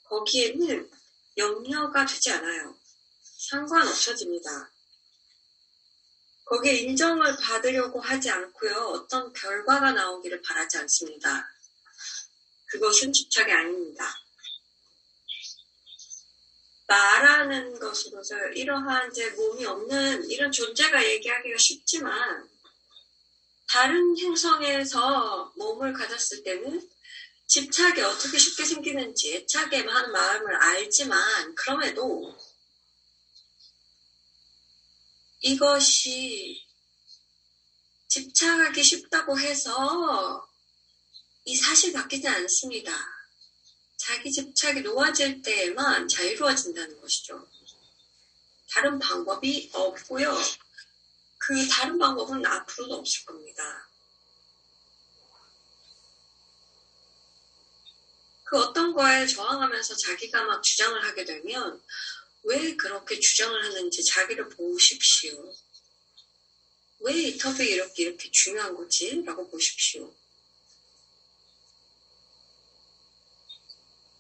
거기에는 염려가 되지 않아요. 상관없어집니다. 거기에 인정을 받으려고 하지 않고요. 어떤 결과가 나오기를 바라지 않습니다. 그것은 집착이 아닙니다. 나라는 것으로서 이러한 이제 몸이 없는 이런 존재가 얘기하기가 쉽지만 다른 행성에서 몸을 가졌을 때는 집착이 어떻게 쉽게 생기는지 애착에 하는 마음을 알지만 그럼에도 이것이 집착하기 쉽다고 해서 이 사실 바뀌지 않습니다. 자기 집착이 놓아질 때에만 자유로워진다는 것이죠. 다른 방법이 없고요. 그 다른 방법은 앞으로도 없을 겁니다. 그 어떤 거에 저항하면서 자기가 막 주장을 하게 되면 왜 그렇게 주장을 하는지 자기를 보십시오. 왜 이 터픽이 이렇게 중요한 거지? 라고 보십시오.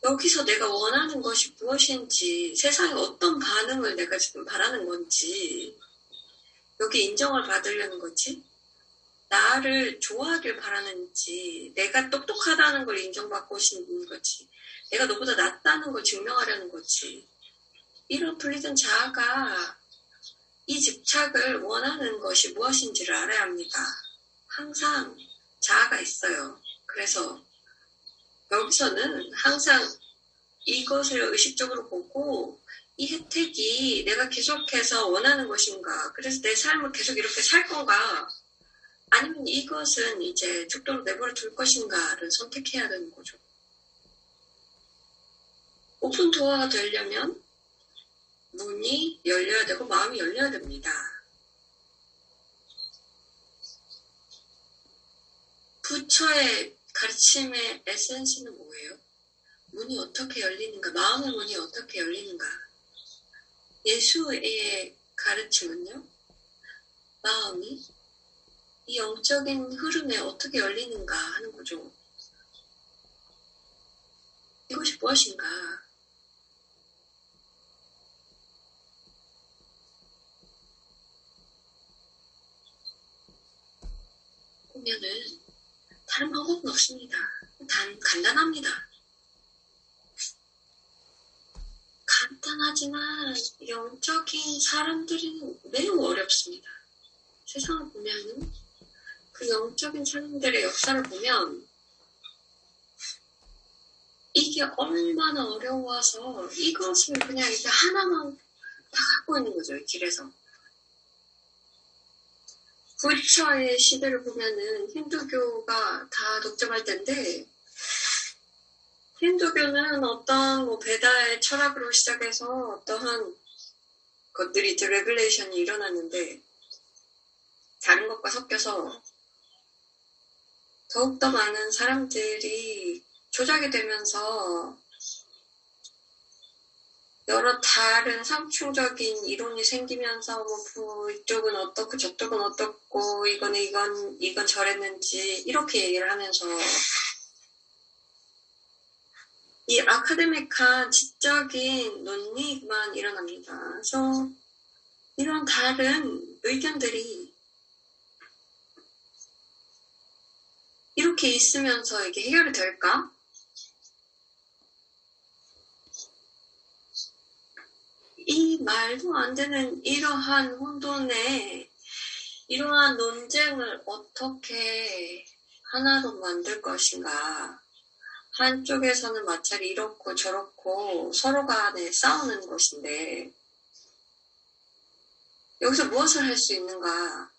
여기서 내가 원하는 것이 무엇인지, 세상에 어떤 반응을 내가 지금 바라는 건지, 여기 인정을 받으려는 거지, 나를 좋아하길 바라는지, 내가 똑똑하다는 걸 인정받고 싶은 거지, 내가 너보다 낫다는 걸 증명하려는 거지, 이런 풀리던 자아가 이 집착을 원하는 것이 무엇인지를 알아야 합니다. 항상 자아가 있어요. 그래서 여기서는 항상 이것을 의식적으로 보고 이 혜택이 내가 계속해서 원하는 것인가, 그래서 내 삶을 계속 이렇게 살 건가, 아니면 이것은 이제 죽도록 내버려 둘 것인가를 선택해야 되는 거죠. 오픈 도어가 되려면 문이 열려야 되고 마음이 열려야 됩니다. 부처의 가르침의 에센스는 뭐예요? 문이 어떻게 열리는가? 마음의 문이 어떻게 열리는가? 예수의 가르침은요? 마음이 이 영적인 흐름에 어떻게 열리는가 하는 거죠. 이것이 무엇인가? 보면은 다른 방법은 없습니다. 간단합니다. 간단하지만 영적인 사람들은 매우 어렵습니다. 세상을 보면은 그 영적인 사람들의 역사를 보면 이게 얼마나 어려워서 이것을 그냥 이게 하나만 다 갖고 있는 거죠. 이 길에서. 부처의 시대를 보면은 힌두교가 다 독점할 텐데 힌두교는 어떤 베다의 철학으로 시작해서 어떠한 것들이 이제 레귤레이션이 일어났는데 다른 것과 섞여서 더욱더 많은 사람들이 조작이 되면서 여러 다른 상충적인 이론이 생기면서 이쪽은 어떻고 저쪽은 어떻고 이건 저랬는지 이렇게 얘기를 하면서 이 아카데믹한 지적인 논리만 일어납니다. 그래서 이런 다른 의견들이 이렇게 이렇게 있으면서 이게 해결이 될까? 이 말도 안 되는 이러한 혼돈에 이러한 논쟁을 어떻게 하나로 만들 것인가? 한쪽에서는 마찰이 이렇고 저렇고 서로 간에 싸우는 것인데 여기서 무엇을 할 수 있는가?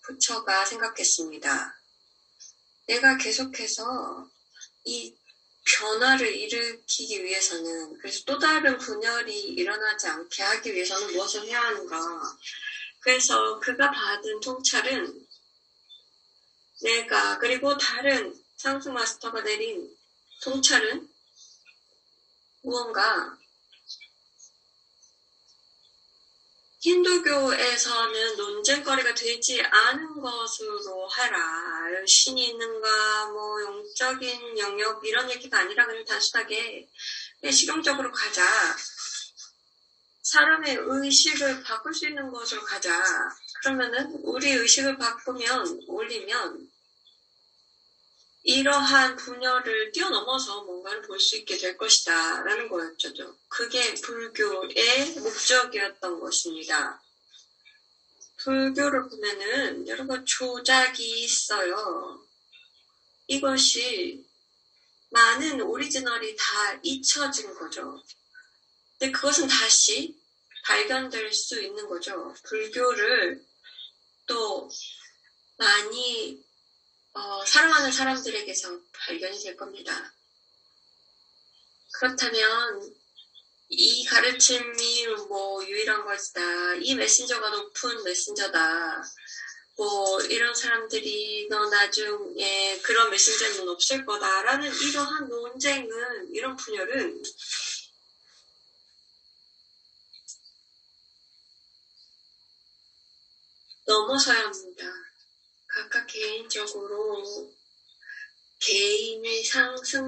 부처가 생각했습니다. 내가 계속해서 이 변화를 일으키기 위해서는, 그래서 또 다른 분열이 일어나지 않게 하기 위해서는 무엇을 해야 하는가? 그래서 그가 받은 통찰은 내가, 그리고 다른 상승 마스터가 내린 통찰은 무언가 힌두교에서는 논쟁거리가 되지 않은 것으로 하라. 신이 있는가, 뭐 영적인 영역 이런 얘기가 아니라 그냥 단순하게 그냥 실용적으로 가자. 사람의 의식을 바꿀 수 있는 것으로 가자. 그러면은 우리 의식을 바꾸면, 올리면 이러한 분열을 뛰어넘어서 뭔가를 볼 수 있게 될 것이다 라는 거였죠. 그게 불교의 목적이었던 것입니다. 불교를 보면은 여러분 조작이 있어요. 이것이 많은 오리지널이 다 잊혀진 거죠. 근데 그것은 다시 발견될 수 있는 거죠. 불교를 또 많이 사랑하는 사람들에게서 발견이 될 겁니다. 그렇다면 이 가르침이 뭐 유일한 것이다. 이 메신저가 높은 메신저다. 뭐 이런 사람들이 너 나중에 그런 메신저는 없을 거다라는 이러한 논쟁은, 이런 분열은 넘어서야 합니다. 각각 개인적으로 개인의 상승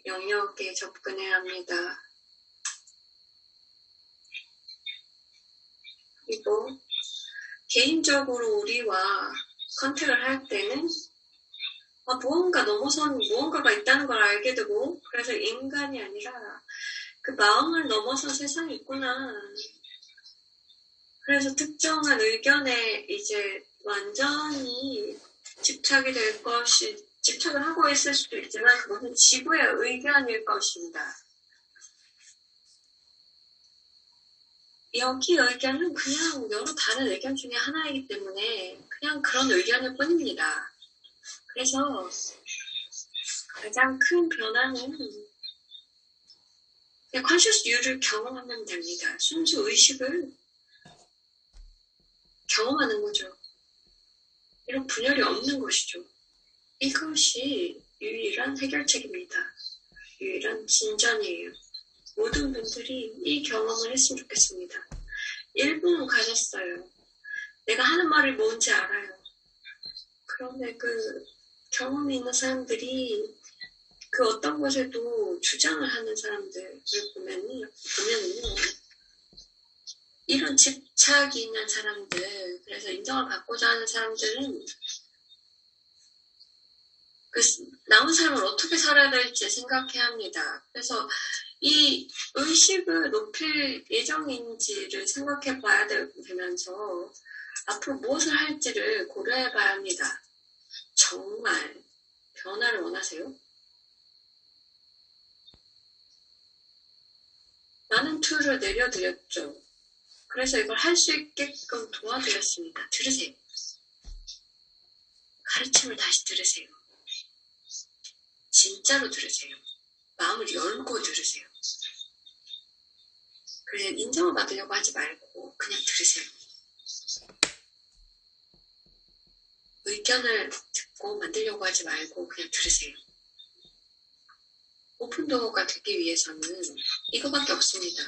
영역에 접근해야 합니다. 그리고 개인적으로 우리와 컨택을 할 때는 무언가 넘어선 무언가가 있다는 걸 알게 되고, 그래서 인간이 아니라 그 마음을 넘어선 세상이 있구나. 그래서 특정한 의견에 이제 완전히 집착이 될 집착을 하고 있을 수도 있지만 그것은 지구의 의견일 것입니다. 여기 의견은 그냥 여러 다른 의견 중에 하나이기 때문에 그냥 그런 의견일 뿐입니다. 그래서 가장 큰 변화는 그냥 conscious you를 경험하면 됩니다. 순수 의식을 경험하는 거죠. 이런 분열이 없는 것이죠. 이것이 유일한 해결책입니다. 유일한 진전이에요. 모든 분들이 이 경험을 했으면 좋겠습니다. 1분 가졌어요. 내가 하는 말이 뭔지 알아요. 그런데 그 경험이 있는 사람들이 그 어떤 것에도 주장을 하는 사람들을 보면은요, 이런 집착이 있는 사람들, 그래서 인정을 받고자 하는 사람들은 그 남은 삶을 어떻게 살아야 될지 생각해야 합니다. 그래서 이 의식을 높일 예정인지를 생각해 봐야 되면서 앞으로 무엇을 할지를 고려해 봐야 합니다. 정말 변화를 원하세요? 많은 툴을 내려드렸죠. 그래서 이걸 할 수 있게끔 도와드렸습니다. 들으세요. 가르침을 다시 들으세요. 진짜로 들으세요. 마음을 열고 들으세요. 그래서 인정을 받으려고 하지 말고 그냥 들으세요. 의견을 듣고 만들려고 하지 말고 그냥 들으세요. 오픈도어가 되기 위해서는 이거밖에 없습니다.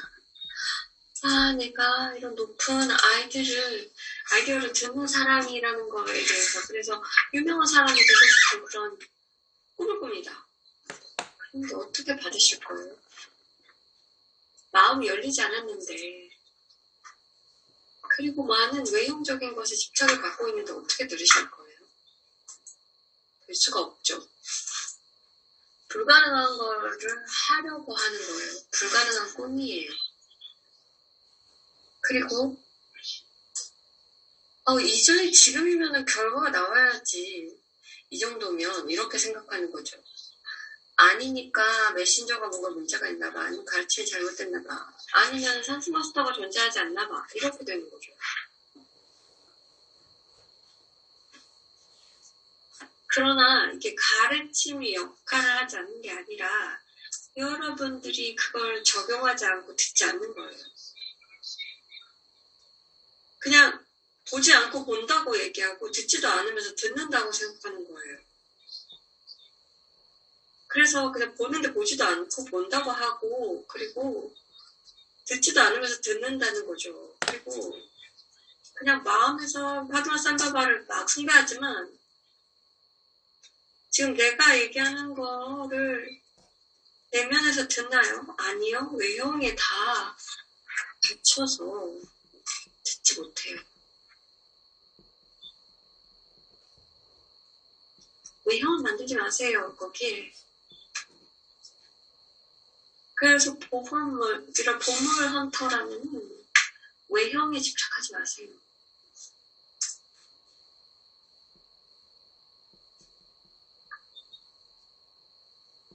내가 이런 높은 아이디어를 듣는 사람이라는 거에 대해서, 그래서 유명한 사람이 되고 싶은 그런 꿈을 꿉니다. 근데 어떻게 받으실 거예요? 마음이 열리지 않았는데, 그리고 많은 외형적인 것에 집착을 갖고 있는데 어떻게 들으실 거예요? 될 수가 없죠. 불가능한 거를 하려고 하는 거예요. 불가능한 꿈이에요. 그리고 이전에 지금이면은 결과가 나와야지. 이 정도면 이렇게 생각하는 거죠. 아니니까 메신저가 뭔가 문제가 있나 봐. 아니면 가르침이 잘못됐나 봐. 아니면 산스마스터가 존재하지 않나 봐. 이렇게 되는 거죠. 그러나 이게 가르침이 역할을 하지 않는 게 아니라 여러분들이 그걸 적용하지 않고 듣지 않는 거예요. 그냥 보지 않고 본다고 얘기하고 듣지도 않으면서 듣는다고 생각하는 거예요. 그래서 그냥 보는데 보지도 않고 본다고 하고 그리고 듣지도 않으면서 듣는다는 거죠. 그리고 그냥 마음에서 파드마 삼바바를 막 숭배하지만 지금 내가 얘기하는 거를 내면에서 듣나요? 아니요. 외형에 다 붙여서 듣지 못해요. 외형은 만들지 마세요. 거기에. 그래서 이런 보물 헌터라는 외형에 집착하지 마세요.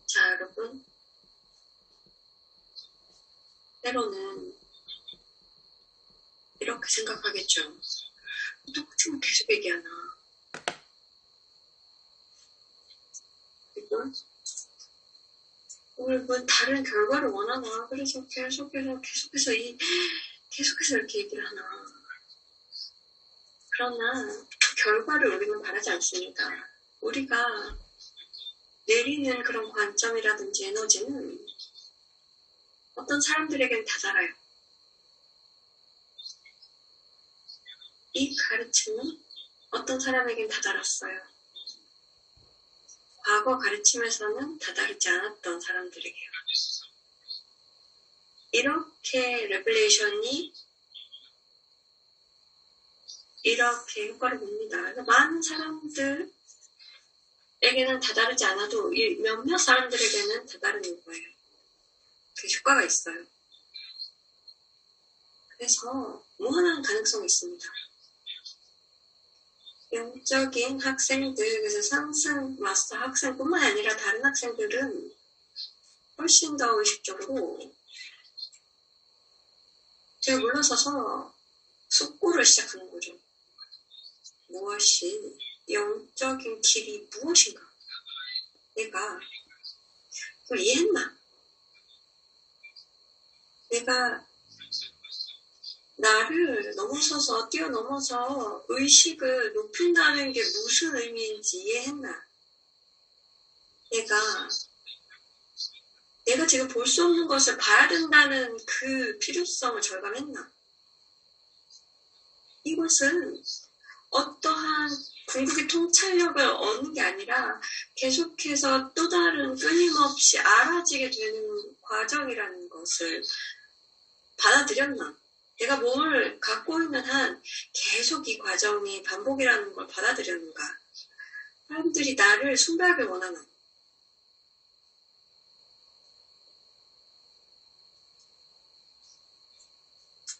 자, 여러분. 때로는 이렇게 생각하겠죠. 똑같은 계속 얘기하나. 그리고 오늘 뭐 다른 결과를 원하나. 그래서 계속해서 이렇게 얘기를 하나. 그러나 그 결과를 우리는 바라지 않습니다. 우리가 내리는 그런 관점이라든지 에너지는 어떤 사람들에게는 다 달아요. 이 가르침은 어떤 사람에게는 다 달았어요. 과거 가르침에서는 다다르지 않았던 사람들에게요. 이렇게 레벨레이션이 이렇게 효과를 봅니다. 그러니까 많은 사람들에게는 다다르지 않아도 몇몇 사람들에게는 다다르는 거예요. 그 효과가 있어요. 그래서 무한한 가능성이 있습니다. 영적인 학생들, 그래서 상승 마스터 학생뿐만 아니라 다른 학생들은 훨씬 더 의식적으로 제가 물러서서 숙고를 시작하는 거죠. 무엇이 영적인 길이 무엇인가? 내가 그걸 이해했나? 내가 나를 뛰어넘어서 의식을 높인다는 게 무슨 의미인지 이해했나? 내가 지금 볼 수 없는 것을 봐야 된다는 그 필요성을 절감했나? 이것은 어떠한 궁극의 통찰력을 얻는 게 아니라 계속해서 또 다른 끊임없이 알아지게 되는 과정이라는 것을 받아들였나? 내가 몸을 갖고 있는 한 계속 이 과정이 반복이라는 걸 받아들였는가? 사람들이 나를 숭배하길 원하나?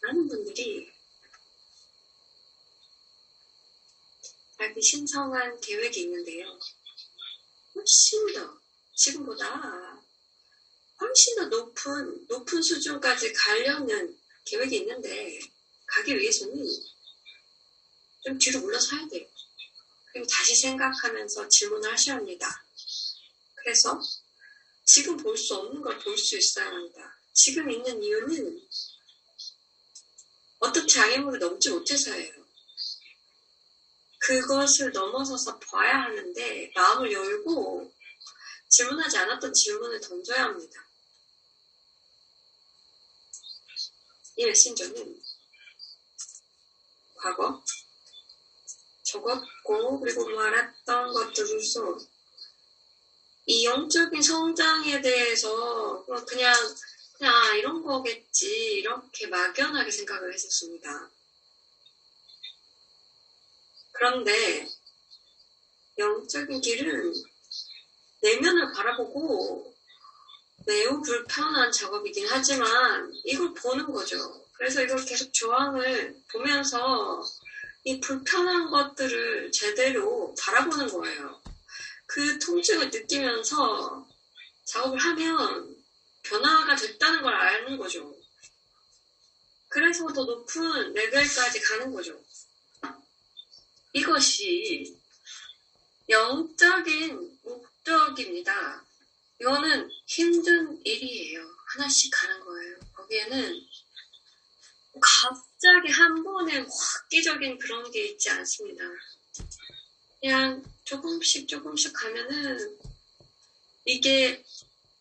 많은 분들이 자기 신성한 계획이 있는데요. 훨씬 더, 지금보다 훨씬 더 높은 수준까지 가려는 계획이 있는데 가기 위해서는 좀 뒤로 물러서야 돼요. 그리고 다시 생각하면서 질문을 하셔야 합니다. 그래서 지금 볼 수 없는 걸 볼 수 있어야 합니다. 지금 있는 이유는 어떤 장애물을 넘지 못해서예요. 그것을 넘어서서 봐야 하는데 마음을 열고 질문하지 않았던 질문을 던져야 합니다. 이 메신저는 과거 적었고 그리고 말했던 것들로서 이 영적인 성장에 대해서 그냥 이런 거겠지 이렇게 막연하게 생각을 했었습니다. 그런데 영적인 길은 내면을 바라보고 매우 불편한 작업이긴 하지만 이걸 보는 거죠. 그래서 이걸 계속 조항을 보면서 이 불편한 것들을 제대로 바라보는 거예요. 그 통증을 느끼면서 작업을 하면 변화가 됐다는 걸 아는 거죠. 그래서 더 높은 레벨까지 가는 거죠. 이것이 영적인 목적입니다. 이거는 힘든 일이에요. 하나씩 가는 거예요. 거기에는 갑자기 한 번에 획기적인 그런 게 있지 않습니다. 그냥 조금씩 가면은 이게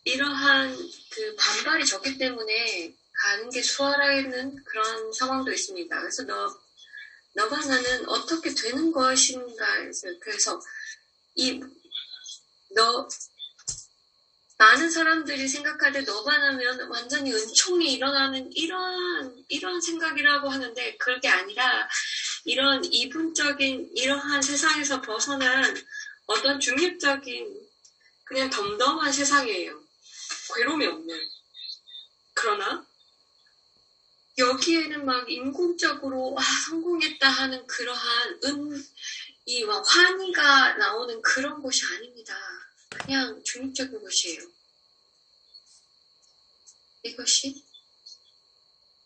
이러한 그 반발이 적기 때문에 가는 게 수월하는 그런 상황도 있습니다. 그래서 너가 나는 어떻게 되는 것인가. 그래서 많은 사람들이 생각할 때 너가 나면 완전히 은총이 일어나는 이런 생각이라고 하는데 그게 아니라 이런 이분적인 이러한 세상에서 벗어난 어떤 중립적인 그냥 덤덤한 세상이에요. 괴로움이 없는. 그러나 여기에는 막 인공적으로 성공했다 하는 그러한 이 환희가 나오는 그런 곳이 아닙니다. 그냥 중립적인 곳이에요. 이것이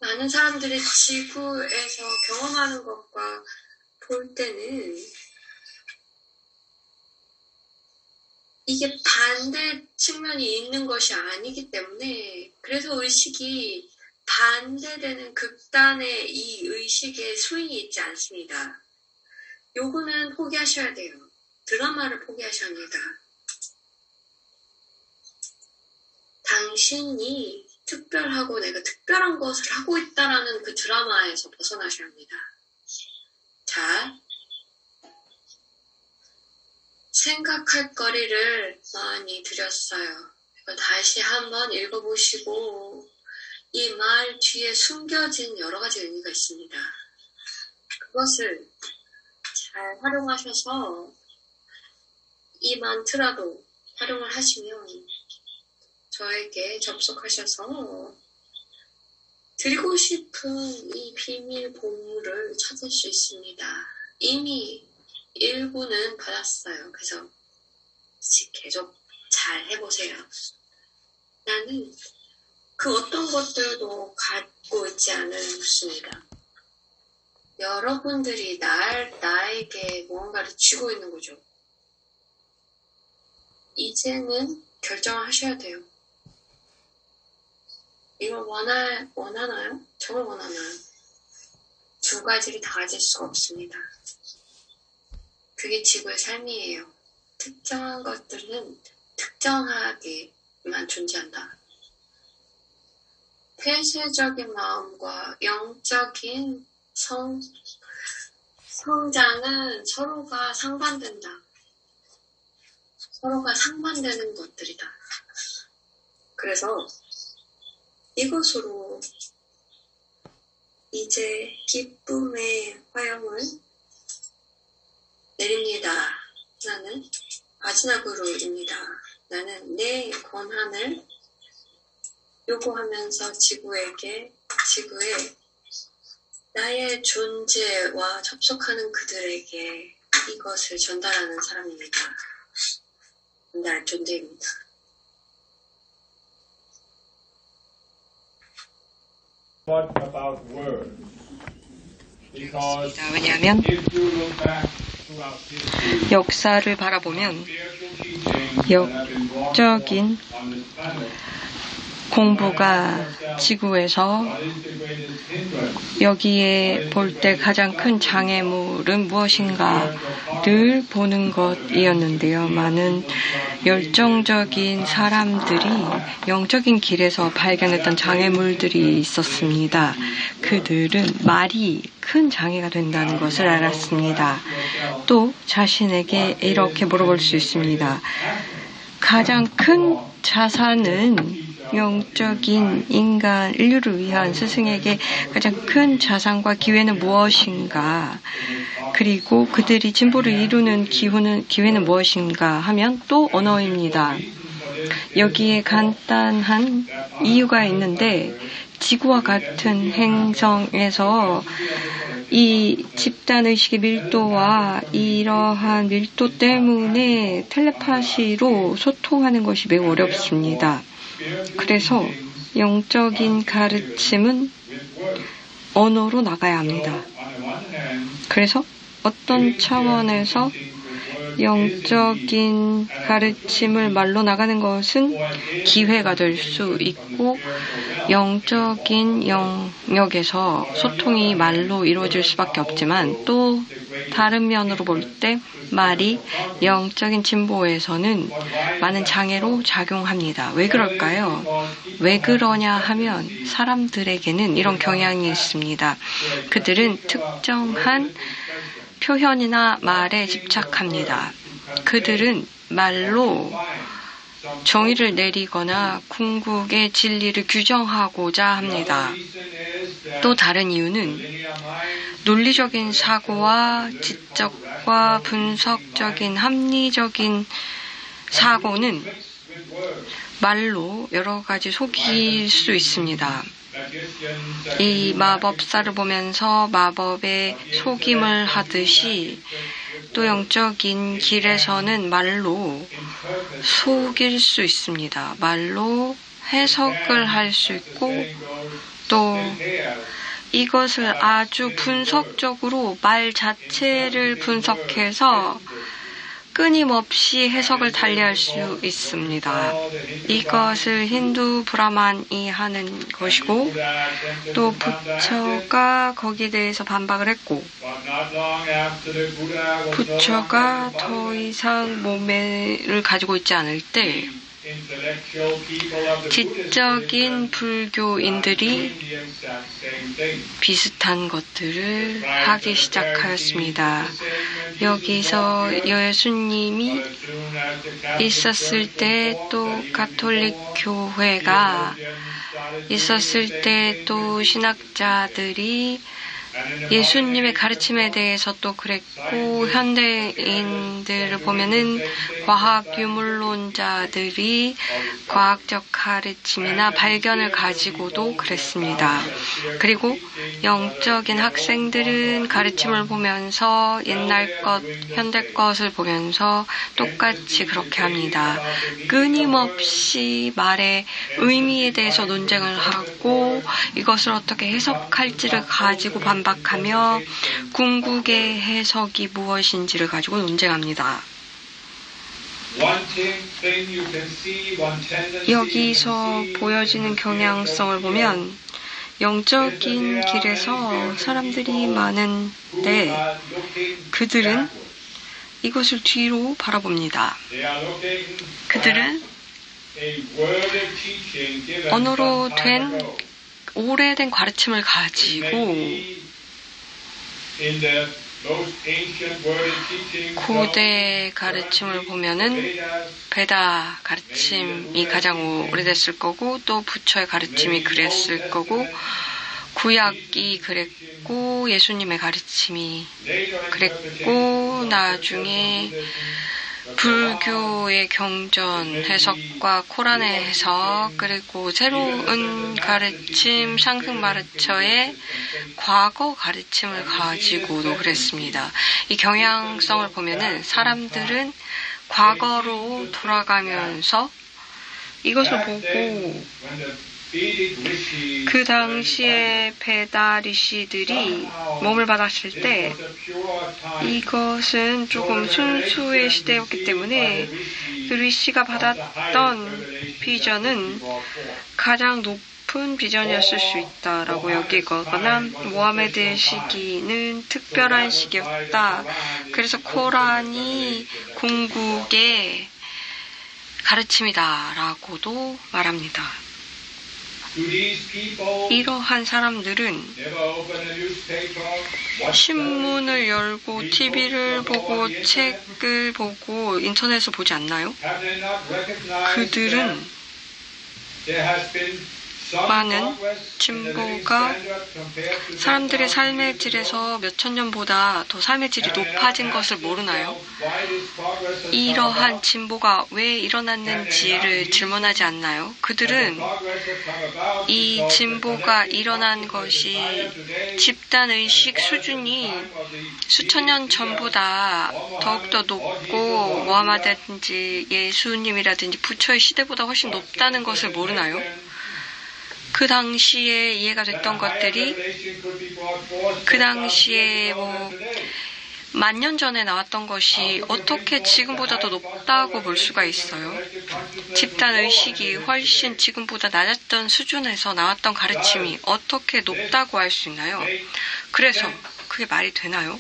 많은 사람들이 지구에서 경험하는 것과 볼 때는 이게 반대 측면이 있는 것이 아니기 때문에 그래서 의식이 반대되는 극단의 이 의식의 스윙이 있지 않습니다. 요거는 포기하셔야 돼요. 드라마를 포기하셔야 합니다. 당신이 특별하고 내가 특별한 것을 하고 있다라는 그 드라마에서 벗어나셔야 합니다. 자, 생각할 거리를 많이 드렸어요. 이거 다시 한번 읽어보시고 이 말 뒤에 숨겨진 여러 가지 의미가 있습니다. 그것을 잘 활용하셔서 이 만트라도 활용을 하시면 저에게 접속하셔서 드리고 싶은 이 비밀 보물을 찾을 수 있습니다. 이미 일부는 받았어요. 그래서 계속 잘 해보세요. 나는 그 어떤 것들도 갖고 있지 않습니다. 여러분들이 나에게 무언가를 쥐고 있는 거죠. 이제는 결정을 하셔야 돼요. 이걸 원하나요? 저걸 원하나요? 두 가지를 다 가질 수가 없습니다. 그게 지구의 삶이에요. 특정한 것들은 특정하게만 존재한다. 폐쇄적인 마음과 영적인 성장은 서로가 상반된다. 서로가 상반되는 것들이다. 그래서 이것으로 이제 기쁨의 화염을 내립니다. 나는 마지막으로입니다. 나는 내 권한을 요구하면서 지구에 나의 존재와 접속하는 그들에게 이것을 전달하는 사람입니다. 전달 존재입니다. What about words? Because 왜냐하면 if you look back throughout history, 역사를 바라보면 spiritual teachings that have been brought 영적인 forth on this planet, 공부가 지구에서 what is the greatest hindrance? 여기에 볼 때 가장 큰 장애물은 무엇인가를 보는 것이었는데요. 많은 열정적인 사람들이 영적인 길에서 발견했던 장애물들이 있었습니다. 그들은 말이 큰 장애가 된다는 것을 알았습니다. 또 자신에게 이렇게 물어볼 수 있습니다. 가장 큰 자산은 영적인 인간, 인류를 위한 스승에게 가장 큰 자산과 기회는 무엇인가? 그리고 그들이 진보를 이루는 기회는 무엇인가 하면 또 언어입니다. 여기에 간단한 이유가 있는데 지구와 같은 행성에서 이 집단의식의 밀도와 이러한 밀도 때문에 텔레파시로 소통하는 것이 매우 어렵습니다. 그래서 영적인 가르침은 언어로 나가야 합니다. 그래서 어떤 차원에서 영적인 가르침을 말로 나가는 것은 기회가 될 수 있고 영적인 영역에서 소통이 말로 이루어질 수밖에 없지만 또 다른 면으로 볼 때 말이 영적인 진보에서는 많은 장애로 작용합니다. 왜 그럴까요? 왜 그러냐 하면 사람들에게는 이런 경향이 있습니다. 그들은 특정한 표현이나 말에 집착합니다. 그들은 말로 정의를 내리거나 궁극의 진리를 규정하고자 합니다. 또 다른 이유는 논리적인 사고와 지적과 분석적인 합리적인 사고는 말로 여러 가지 속일 수 있습니다. 이 마법사를 보면서 마법에 속임을 하듯이 또 영적인 길에서는 말로 속일 수 있습니다. 말로 해석을 할 수 있고 또 이것을 아주 분석적으로 말 자체를 분석해서 끊임없이 해석을 달리할 수 있습니다. 이것을 힌두 브라만이 하는 것이고 또 부처가 거기에 대해서 반박을 했고 부처가 더 이상 몸을 가지고 있지 않을 때 지적인 불교인들이 비슷한 것들을 하기 시작하였습니다. 여기서 예수님이 있었을 때 또 가톨릭 교회가 있었을 때 또 신학자들이 예수님의 가르침에 대해서 또 그랬고 현대인들을 보면은 과학 유물론자들이 과학적 가르침이나 발견을 가지고도 그랬습니다. 그리고 영적인 학생들은 가르침을 보면서 옛날 것, 현대 것을 보면서 똑같이 그렇게 합니다. 끊임없이 말의 의미에 대해서 논쟁을 하고 이것을 어떻게 해석할지를 가지고 반박하며 궁극의 해석이 무엇인지를 가지고 논쟁합니다. 여기서 보여지는 경향성을 보면 영적인 길에서 사람들이 많은데 그들은 이것을 뒤로 바라봅니다. 그들은 언어로 된 오래된 가르침을 가지고 고대 가르침을 보면은 베다 가르침이 가장 오래됐을 거고 또 부처의 가르침이 그랬을 거고 구약이 그랬고 예수님의 가르침이 그랬고 나중에 불교의 경전 해석과 코란의 해석 그리고 새로운 가르침 상승마르처의 과거 가르침을 가지고도 그랬습니다. 이 경향성을 보면은 사람들은 과거로 돌아가면서 이것을 보고 그 당시에 베다 리시들이 몸을 받았을 때 이것은 조금 순수의 시대였기 때문에 그 리시가 받았던 비전은 가장 높은 비전이었을 수 있다라고 여기거나 모하메드의 시기는 특별한 시기였다. 그래서 코란이 궁극의 가르침이다라고도 말합니다. 이러한 사람들은 신문을 열고 TV를 보고 책을 보고 인터넷을 보지 않나요? 그들은 많은 진보가 사람들의 삶의 질에서 몇천 년보다 더 삶의 질이 높아진 것을 모르나요? 이러한 진보가 왜 일어났는지를 질문하지 않나요? 그들은 이 진보가 일어난 것이 집단의식 수준이 수천 년 전보다 더욱더 높고 모하마드라든지 예수님이라든지 부처의 시대보다 훨씬 높다는 것을 모르나요? 그 당시에 이해가 됐던 것들이 그 당시에 만 년 전에 나왔던 것이 어떻게 지금보다 더 높다고 볼 수가 있어요? 집단의식이 훨씬 지금보다 낮았던 수준에서 나왔던 가르침이 어떻게 높다고 할 수 있나요? 그래서 그게 말이 되나요?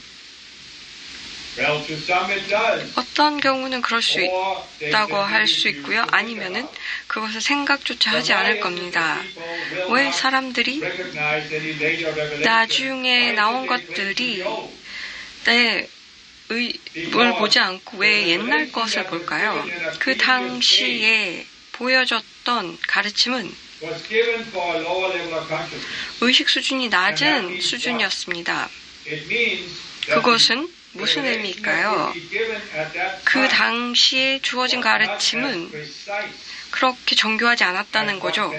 어떤 경우는 그럴 수 있다고 할 수 있고요. 아니면은 그것을 생각조차 하지 않을 겁니다. 왜 사람들이 나중에 나온 것들이 을 보지 않고 왜 옛날 것을 볼까요? 그 당시에 보여줬던 가르침은 의식 수준이 낮은 수준이었습니다. 그것은 무슨 의미일까요? 그 당시에 주어진 가르침은 그렇게 정교하지 않았다는 거죠.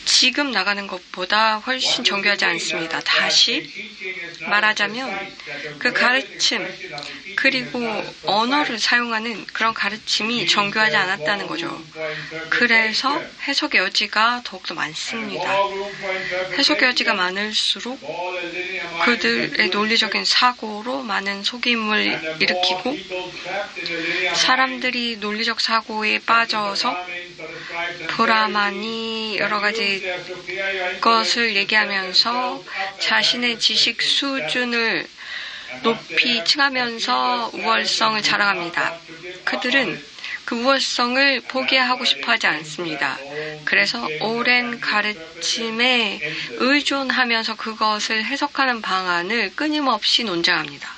지금 나가는 것보다 훨씬 정교하지 않습니다. 다시 말하자면 그 가르침 그리고 언어를 사용하는 그런 가르침이 정교하지 않았다는 거죠. 그래서 해석의 여지가 더욱더 많습니다. 해석의 여지가 많을수록 그들의 논리적인 사고로 많은 속임을 일으키고 사람들이 논리적 사고에 빠져서 브라만이 여러 가지 것을 얘기하면서 자신의 지식 수준을 높이 칭하면서 우월성을 자랑합니다. 그들은 그 우월성을 포기하고 싶어 하지 않습니다. 그래서 오랜 가르침에 의존하면서 그것을 해석하는 방안을 끊임없이 논쟁합니다.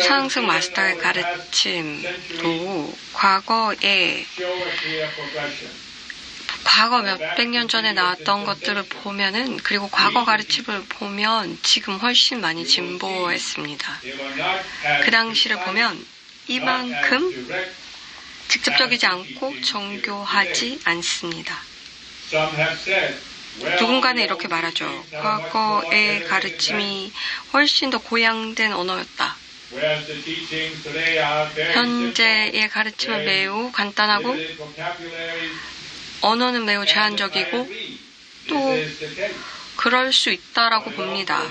상승 마스터의 가르침도 과거 몇백 년 전에 나왔던 것들을 보면은 그리고 과거 가르침을 보면 지금 훨씬 많이 진보했습니다. 그 당시를 보면 이만큼 직접적이지 않고 정교하지 않습니다. 누군가는 이렇게 말하죠. 과거의 가르침이 훨씬 더 고양된 언어였다. 현재의 가르침은 매우 간단하고 언어는 매우 제한적이고 또 그럴 수 있다라고 봅니다.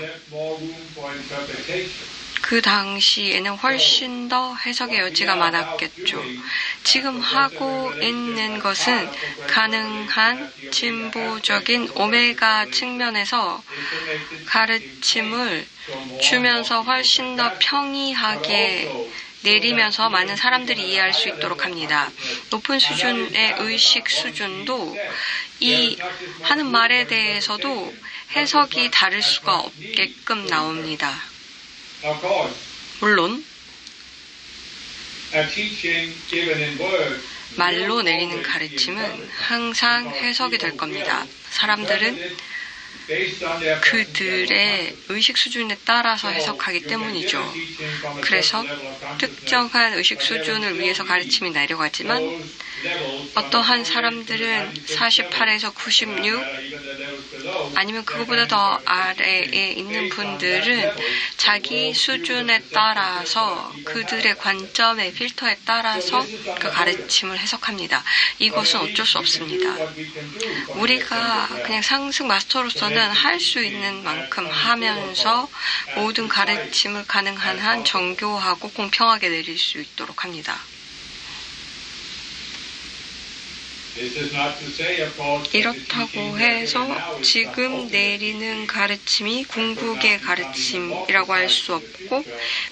그 당시에는 훨씬 더 해석의 여지가 많았겠죠. 지금 하고 있는 것은 가능한 진보적인 오메가 측면에서 가르침을 주면서 훨씬 더 평이하게 내리면서 많은 사람들이 이해할 수 있도록 합니다. 높은 수준의 의식 수준도 이 하는 말에 대해서도 해석이 다를 수가 없게끔 나옵니다. 물론 말로 내리는 가르침은 항상 해석이 될 겁니다. 사람들은 그들의 의식 수준에 따라서 해석하기 때문이죠. 그래서 특정한 의식 수준을 위해서 가르침이 내려가지만 어떠한 사람들은 48에서 96 아니면 그거보다 더 아래에 있는 분들은 자기 수준에 따라서 그들의 관점의 필터에 따라서 그 가르침을 해석합니다. 이것은 어쩔 수 없습니다. 우리가 그냥 상승 마스터로서는 할 수 있는 만큼 하면서 모든 가르침을 가능한 한 정교하고 공평하게 내릴 수 있도록 합니다. 이렇다고 해서 지금 내리는 가르침이 궁극의 가르침이라고 할 수 없고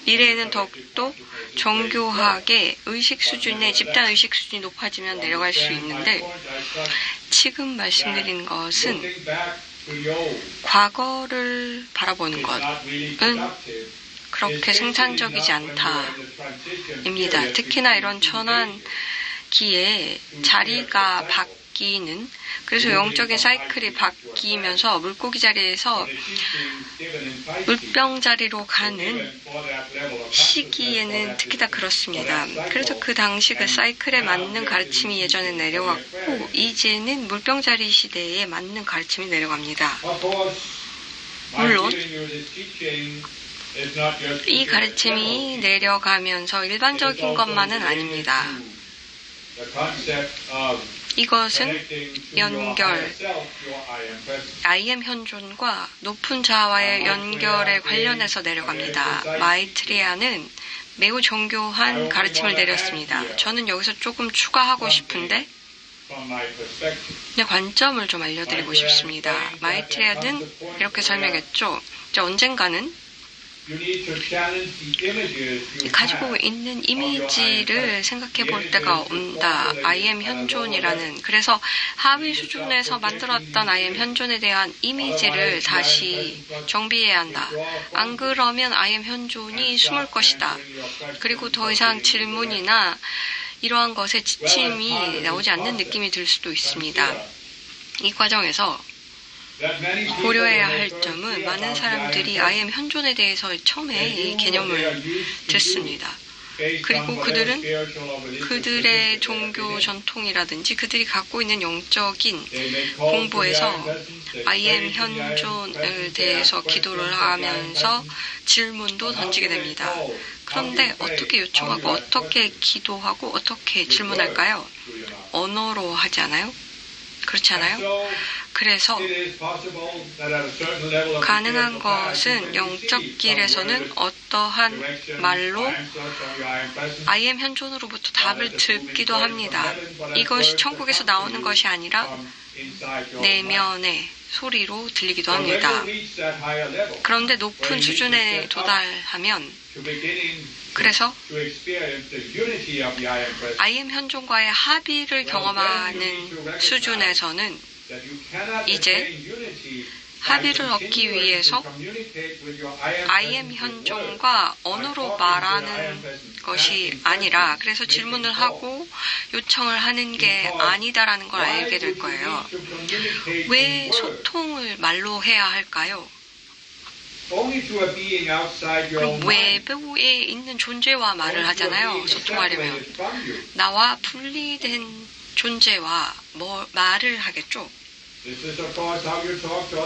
미래에는 더욱더 정교하게 의식 수준의 집단 의식 수준이 높아지면 내려갈 수 있는데 지금 말씀드린 것은 과거를 바라보는 것은 그렇게 생산적이지 않다입니다. 특히나 이런 전환기에 자리가 바뀌는, 그래서 영적인 사이클이 바뀌면서 물고기 자리에서 물병 자리로 가는 시기에는 특히 다 그렇습니다. 그래서 그 당시 그 사이클에 맞는 가르침이 예전에 내려왔고 이제는 물병 자리 시대에 맞는 가르침이 내려갑니다. 물론 이 가르침이 내려가면서 일반적인 것만은 아닙니다. 이것은 연결, IM 현존과 높은 자아와의 연결에 관련해서 내려갑니다. 마이트레야는 매우 정교한 가르침을 내렸습니다. 저는 여기서 조금 추가하고 싶은데 내 관점을 좀 알려드리고 싶습니다. 마이트레야는 이렇게 설명했죠. 언젠가는 가지고 있는 이미지를 생각해 볼 때가 온다. IM 현존이라는, 그래서 하위 수준에서 만들었던 IM 현존에 대한 이미지를 다시 정비해야 한다. 안 그러면 IM 현존이 숨을 것이다. 그리고 더 이상 질문이나 이러한 것에 지침이 나오지 않는 느낌이 들 수도 있습니다. 이 과정에서 고려해야 할 점은 많은 사람들이 IM 현존에 대해서 처음에 이 개념을 듣습니다. 그리고 그들은 그들의 종교 전통이라든지 그들이 갖고 있는 영적인 공부에서 IM 현존에 대해서 기도를 하면서 질문도 던지게 됩니다. 그런데 어떻게 요청하고 어떻게 기도하고 어떻게 질문할까요? 언어로 하지 않아요? 그렇지 않아요? 그래서 가능한 것은 영적 길에서는 어떠한 말로 IM 현존으로부터 답을 듣기도 합니다. 이것이 천국에서 나오는 것이 아니라 내면의 소리로 들리기도 합니다. 그런데 높은 수준에 도달하면, 그래서 IM 현존과의 합의를 경험하는 수준에서는 이제 합의를 얻기 위해서 IM 현존과 언어로 말하는 것이 아니라, 그래서 질문을 하고 요청을 하는 게 아니다라는 걸 알게 될 거예요. 왜 소통을 말로 해야 할까요? 그럼 외부에 있는 존재와 말을 하잖아요. 소통하려면 나와 분리된 존재와 말을 하겠죠.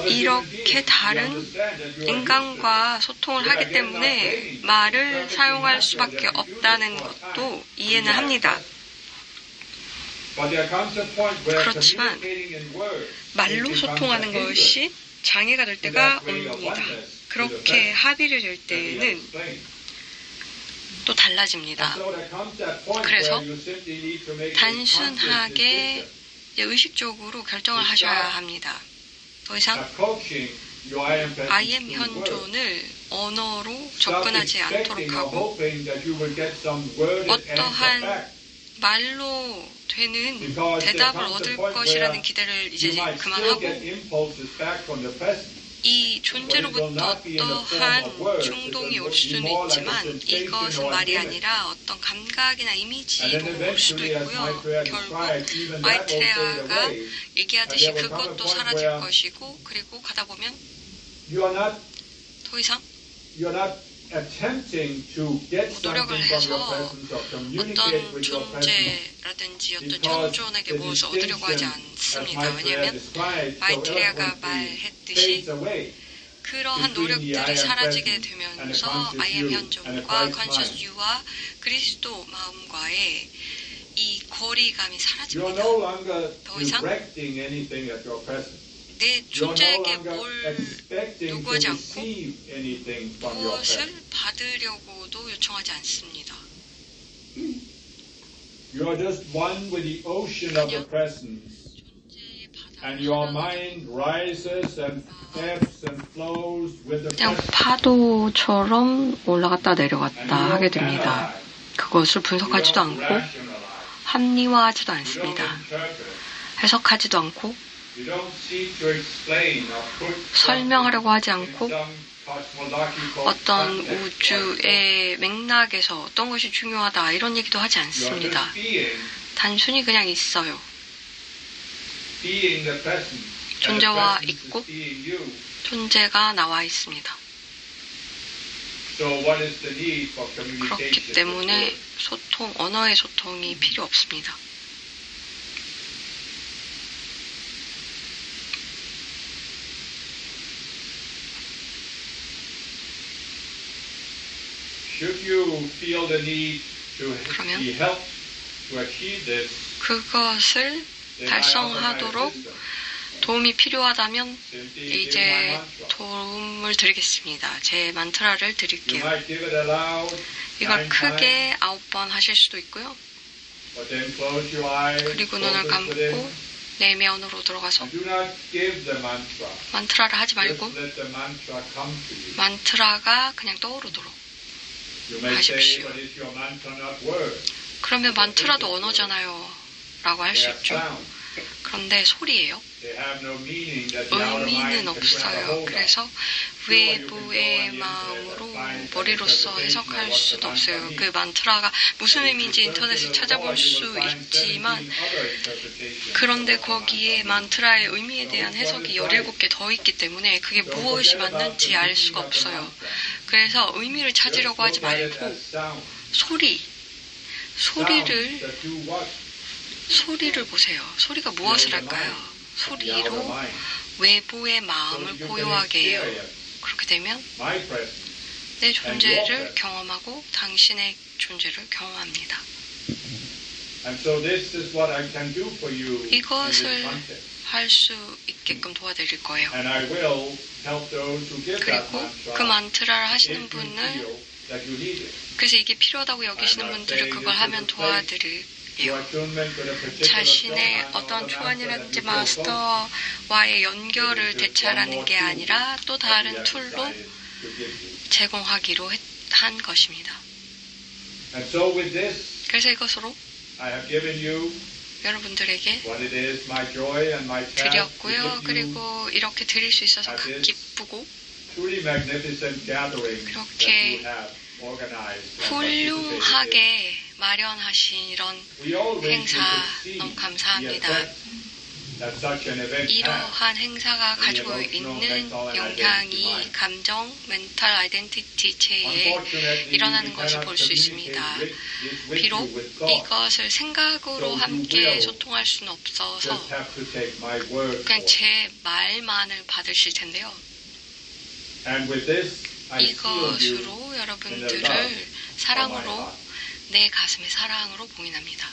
이렇게 다른 인간과 소통을 하기 때문에 말을 사용할 수밖에 없다는 것도 이해는 합니다. 그렇지만 말로 소통하는 것이 장애가 될 때가 옵니다. 그렇게 합의를 될 때는 또 달라집니다. 그래서 단순하게 의식적으로 결정을 하셔야 합니다. 더 이상 IM 현존을 언어로 접근하지 않도록 하고 어떠한 말로 되는 대답을 얻을 것이라는 기대를 이제 그만하고 이 존재로부터 어떠한 충동이 올 수는 있지만 이것은 말이 아니라 어떤 감각이나 이미지로 올 수도 있고요. 결국 마이트레야가 얘기하듯이 그것도 사라질 것이고, 그리고 가다 보면 더 이상 노력을 해서 어떤 존재라든지 어떤 현존에게 무엇을 얻으려고 하지 않습니다. 왜냐하면 마이트레야가 말했듯이 그러한 노력들이 사라지게 되면서 IM 현존과 컨셔스 유와 그리스도 마음과의 이 거리감이 사라집니다. 더 이상 내 존재에게 뭘 요구하지 않고 무엇을 받으려고도 요청하지 않습니다. You are just one with the ocean of the presence, and your mind rises and ebbs and flows with the 그냥 presence. 파도처럼 올라갔다 내려갔다 하게 됩니다. 그것을 분석하지도 않고 합리화하지도 않습니다. 해석하지도 않고 설명하려고 하지 않고 어떤 우주의 맥락에서 어떤 것이 중요하다 이런 얘기도 하지 않습니다. 단순히 그냥 있어요. 존재와 있고 존재가 나와 있습니다. 그렇기 때문에 언어의 소통이 필요 없습니다. 그러면 그것을 달성하도록 도움이 필요하다면 이제 도움을 드리겠습니다. 제 만트라를 드릴게요. 이걸 크게 9번 하실 수도 있고요. 그리고 눈을 감고 내면으로 들어가서 만트라를 하지 말고 만트라가 그냥 떠오르도록 하십시오. 그러면 만트라도 언어잖아요 라고 할 수 있죠. 그런데 소리예요. 의미는 없어요. 그래서 외부의 마음으로 머리로서 해석할 수도 없어요. 그 만트라가 무슨 의미인지 인터넷에 찾아볼 수 있지만 그런데 거기에 만트라의 의미에 대한 해석이 17개 더 있기 때문에 그게 무엇이 맞는지 알 수가 없어요. 그래서 의미를 찾으려고 하지 말고 소리를 보세요. 소리가 무엇을 할까요? 소리로 외부의 마음을 고요하게 해요. 그렇게 되면 내 존재를 경험하고 당신의 존재를 경험합니다. 이것을 할 수 있게끔 도와드릴 거예요. 그리고 그 만트라를 하시는 분을 그래서 이게 필요하다고 여기시는 분들을 그걸 하면 도와드릴 자신의 어떤 초안이라든지 마스터와의 연결을 되찾으라는 게 아니라 또 다른 툴로 제공하기로 한 것입니다. 그래서 이것으로 여러분들에게 드렸고요. 그리고 이렇게 드릴 수 있어서 기쁘고 그렇게 훌륭하게 마련하신 이런 행사 너무 감사합니다. 이러한 행사가 가지고 있는 영향이 감정, 멘탈 아이덴티티 체에 일어나는 것을 볼 수 있습니다. 비록 이것을 생각으로 함께 소통할 수는 없어서 그냥 제 말만을 받으실 텐데요. 이것으로 여러분들을 사랑으로 내 가슴의 사랑으로 봉인합니다.